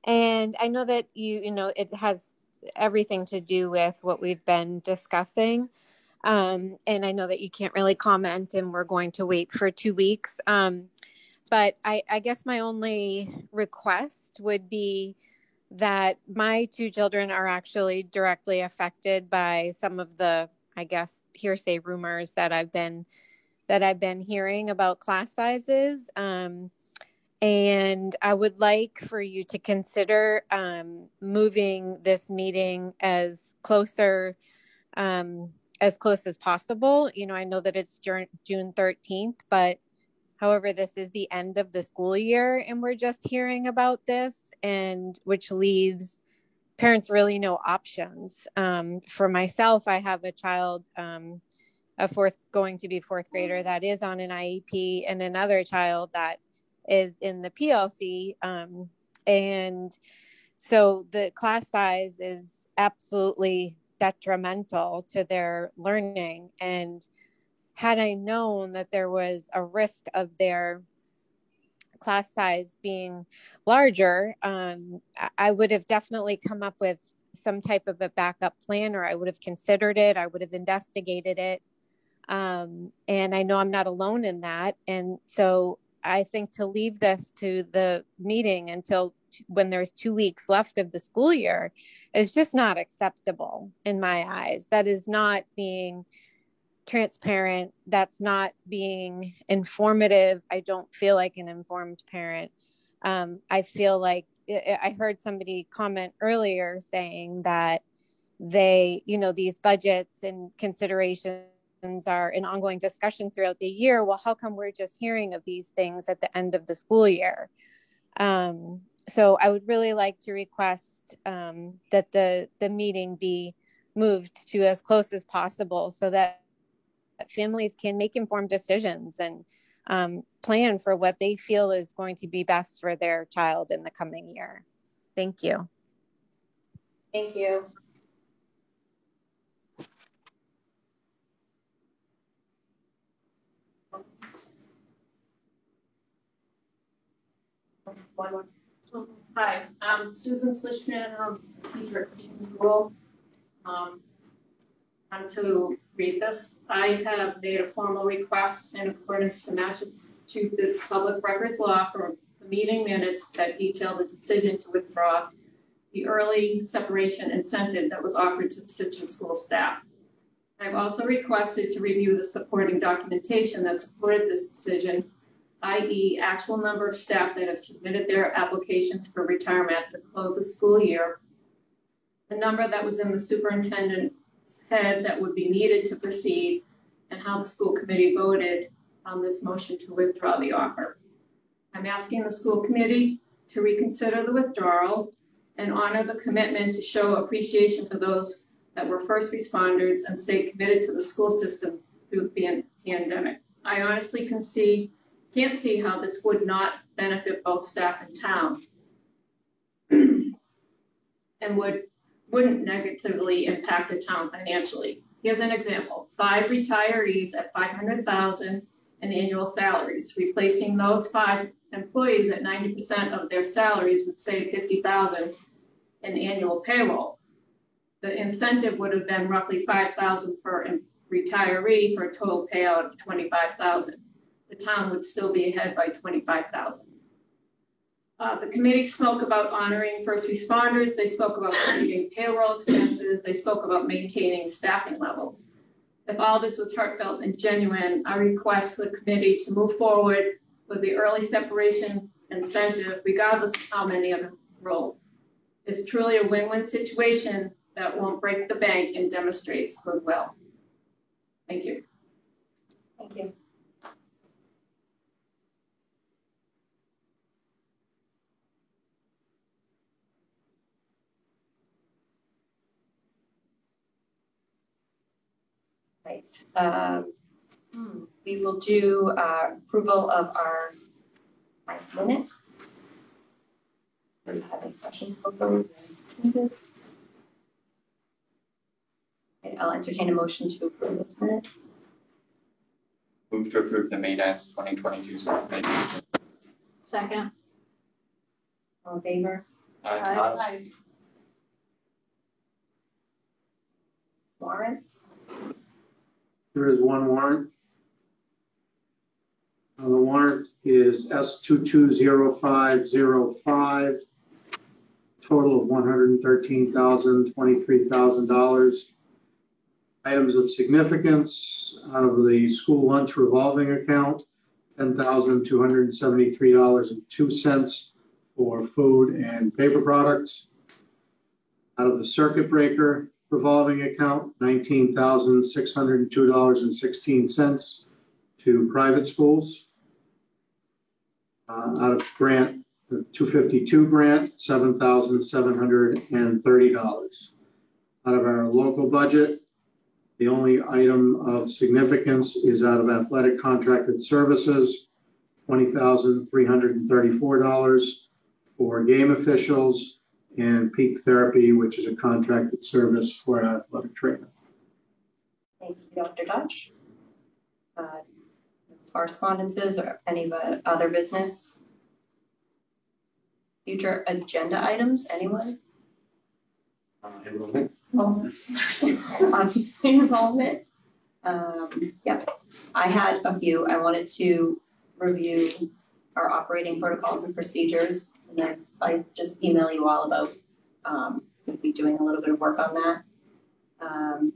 And I know that you know, it has everything to do with what we've been discussing. And I know that you can't really comment, and we're going to wait for 2 weeks. But I guess my only request would be that my 2 children are actually directly affected by some of the, I guess, hearsay rumors that I've been hearing about class sizes. And I would like for you to consider moving this meeting as close as possible. You know, I know that it's June 13th, but however, this is the end of the school year and we're just hearing about this, and which leaves parents really no options. For myself, I have a child, going to be 4th grader that is on an IEP, and another child that is in the PLC. And so the class size is absolutely detrimental to their learning. And had I known that there was a risk of their class size being larger, I would have definitely come up with some type of a backup plan, or I would have considered it. I would have investigated it. And I know I'm not alone in that. And so I think to leave this to the meeting until when there's 2 weeks left of the school year is just not acceptable in my eyes. That is not being transparent. That's not being informative. I don't feel like an informed parent. I feel like I heard somebody comment earlier saying that they, you know, these budgets and considerations are an ongoing discussion throughout the year. Well, how come we're just hearing of these things at the end of the school year? So I would really like to request that the meeting be moved to as close as possible so that that families can make informed decisions and plan for what they feel is going to be best for their child in the coming year. Thank you. Thank you. One more. Hi, I'm Susan Slishman. I'm a teacher at Cushing School. I'm to read this. I have made a formal request in accordance to Massachusetts Public Records Law for the meeting minutes that detail the decision to withdraw the early separation incentive that was offered to Situate school staff. I've also requested to review the supporting documentation that supported this decision, i.e. actual number of staff that have submitted their applications for retirement to close the school year, the number that was in the superintendent's head that would be needed to proceed, and how the school committee voted on this motion to withdraw the offer. I'm asking the school committee to reconsider the withdrawal and honor the commitment to show appreciation for those that were first responders and stay committed to the school system through the pandemic. I honestly can't see how this would not benefit both staff and town and wouldn't negatively impact the town financially. Here's an example: 5 retirees at $500,000 in annual salaries. Replacing those 5 employees at 90% of their salaries would save $50,000 in annual payroll. The incentive would have been roughly $5,000 per retiree for a total payout of $25,000. The town would still be ahead by $25,000. The committee spoke about honoring first responders. They spoke about saving payroll expenses. They spoke about maintaining staffing levels. If all this was heartfelt and genuine, I request the committee to move forward with the early separation incentive, regardless of how many of them enroll. It's truly a win-win situation that won't break the bank and demonstrates goodwill. Thank you. Thank you. Right. We will do approval of our minutes. Do you have any questions about those changes? Okay, I'll entertain a motion to approve those minutes. Move to approve the May 9th, 2022 school committee. Second. All in favor? Aye. Warrants. There is one warrant. The warrant is S220505, total of $113,023,000. Items of significance out of the school lunch revolving account, $10,273.02 for food and paper products. Out of the circuit breaker revolving account, $19,602.16 to private schools. Out of grant, the 252 grant, $7,730. Out of our local budget, the only item of significance is out of athletic contracted services, $20,334 for game officials and peak therapy, which is a contracted service for athletic trainer. Thank you, Dr. Dutch. Correspondences or any other business? Future agenda items, anyone? Enrollment. Oh, obviously enrollment. Yeah, I had a few. I wanted to review our operating protocols and procedures, and I just email you all about we'll be doing a little bit of work on that.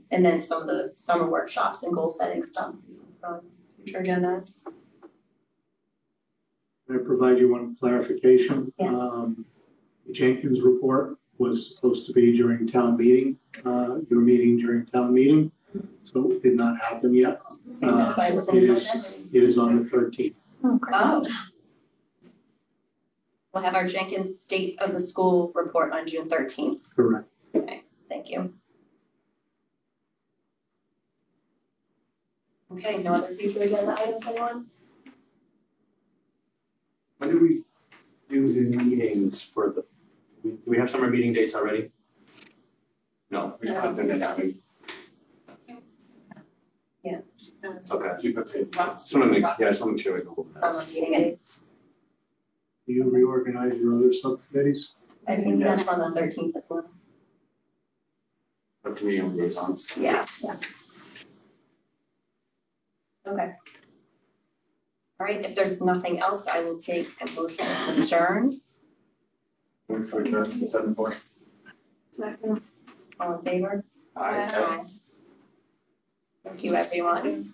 And then some of the summer workshops and goal setting stuff from future agendas. Can I provide you one clarification? Yes. The Jenkins report was supposed to be during town meeting, your meeting during town meeting, so it did not happen yet. That's why it was in it is on the 13th. Oh. We'll have our Jenkins State of the School report on June 13th. Correct. Okay, thank you. Okay, no other future agenda items, anyone? When do we do the meetings for the, do we have summer meeting dates already? No, we haven't done it that week. Yeah. Okay. Just want to make, yeah, I just want to make sure we go. Summer meeting dates. Do you reorganize your other subcommittees? I think that's on the 13th as well. Up to me on liaisons. Yeah. Okay. All right, if there's nothing else, I will take a motion to adjourn. Move for adjourn to 7:40. Second. All in favor? Aye. Thank you, everyone.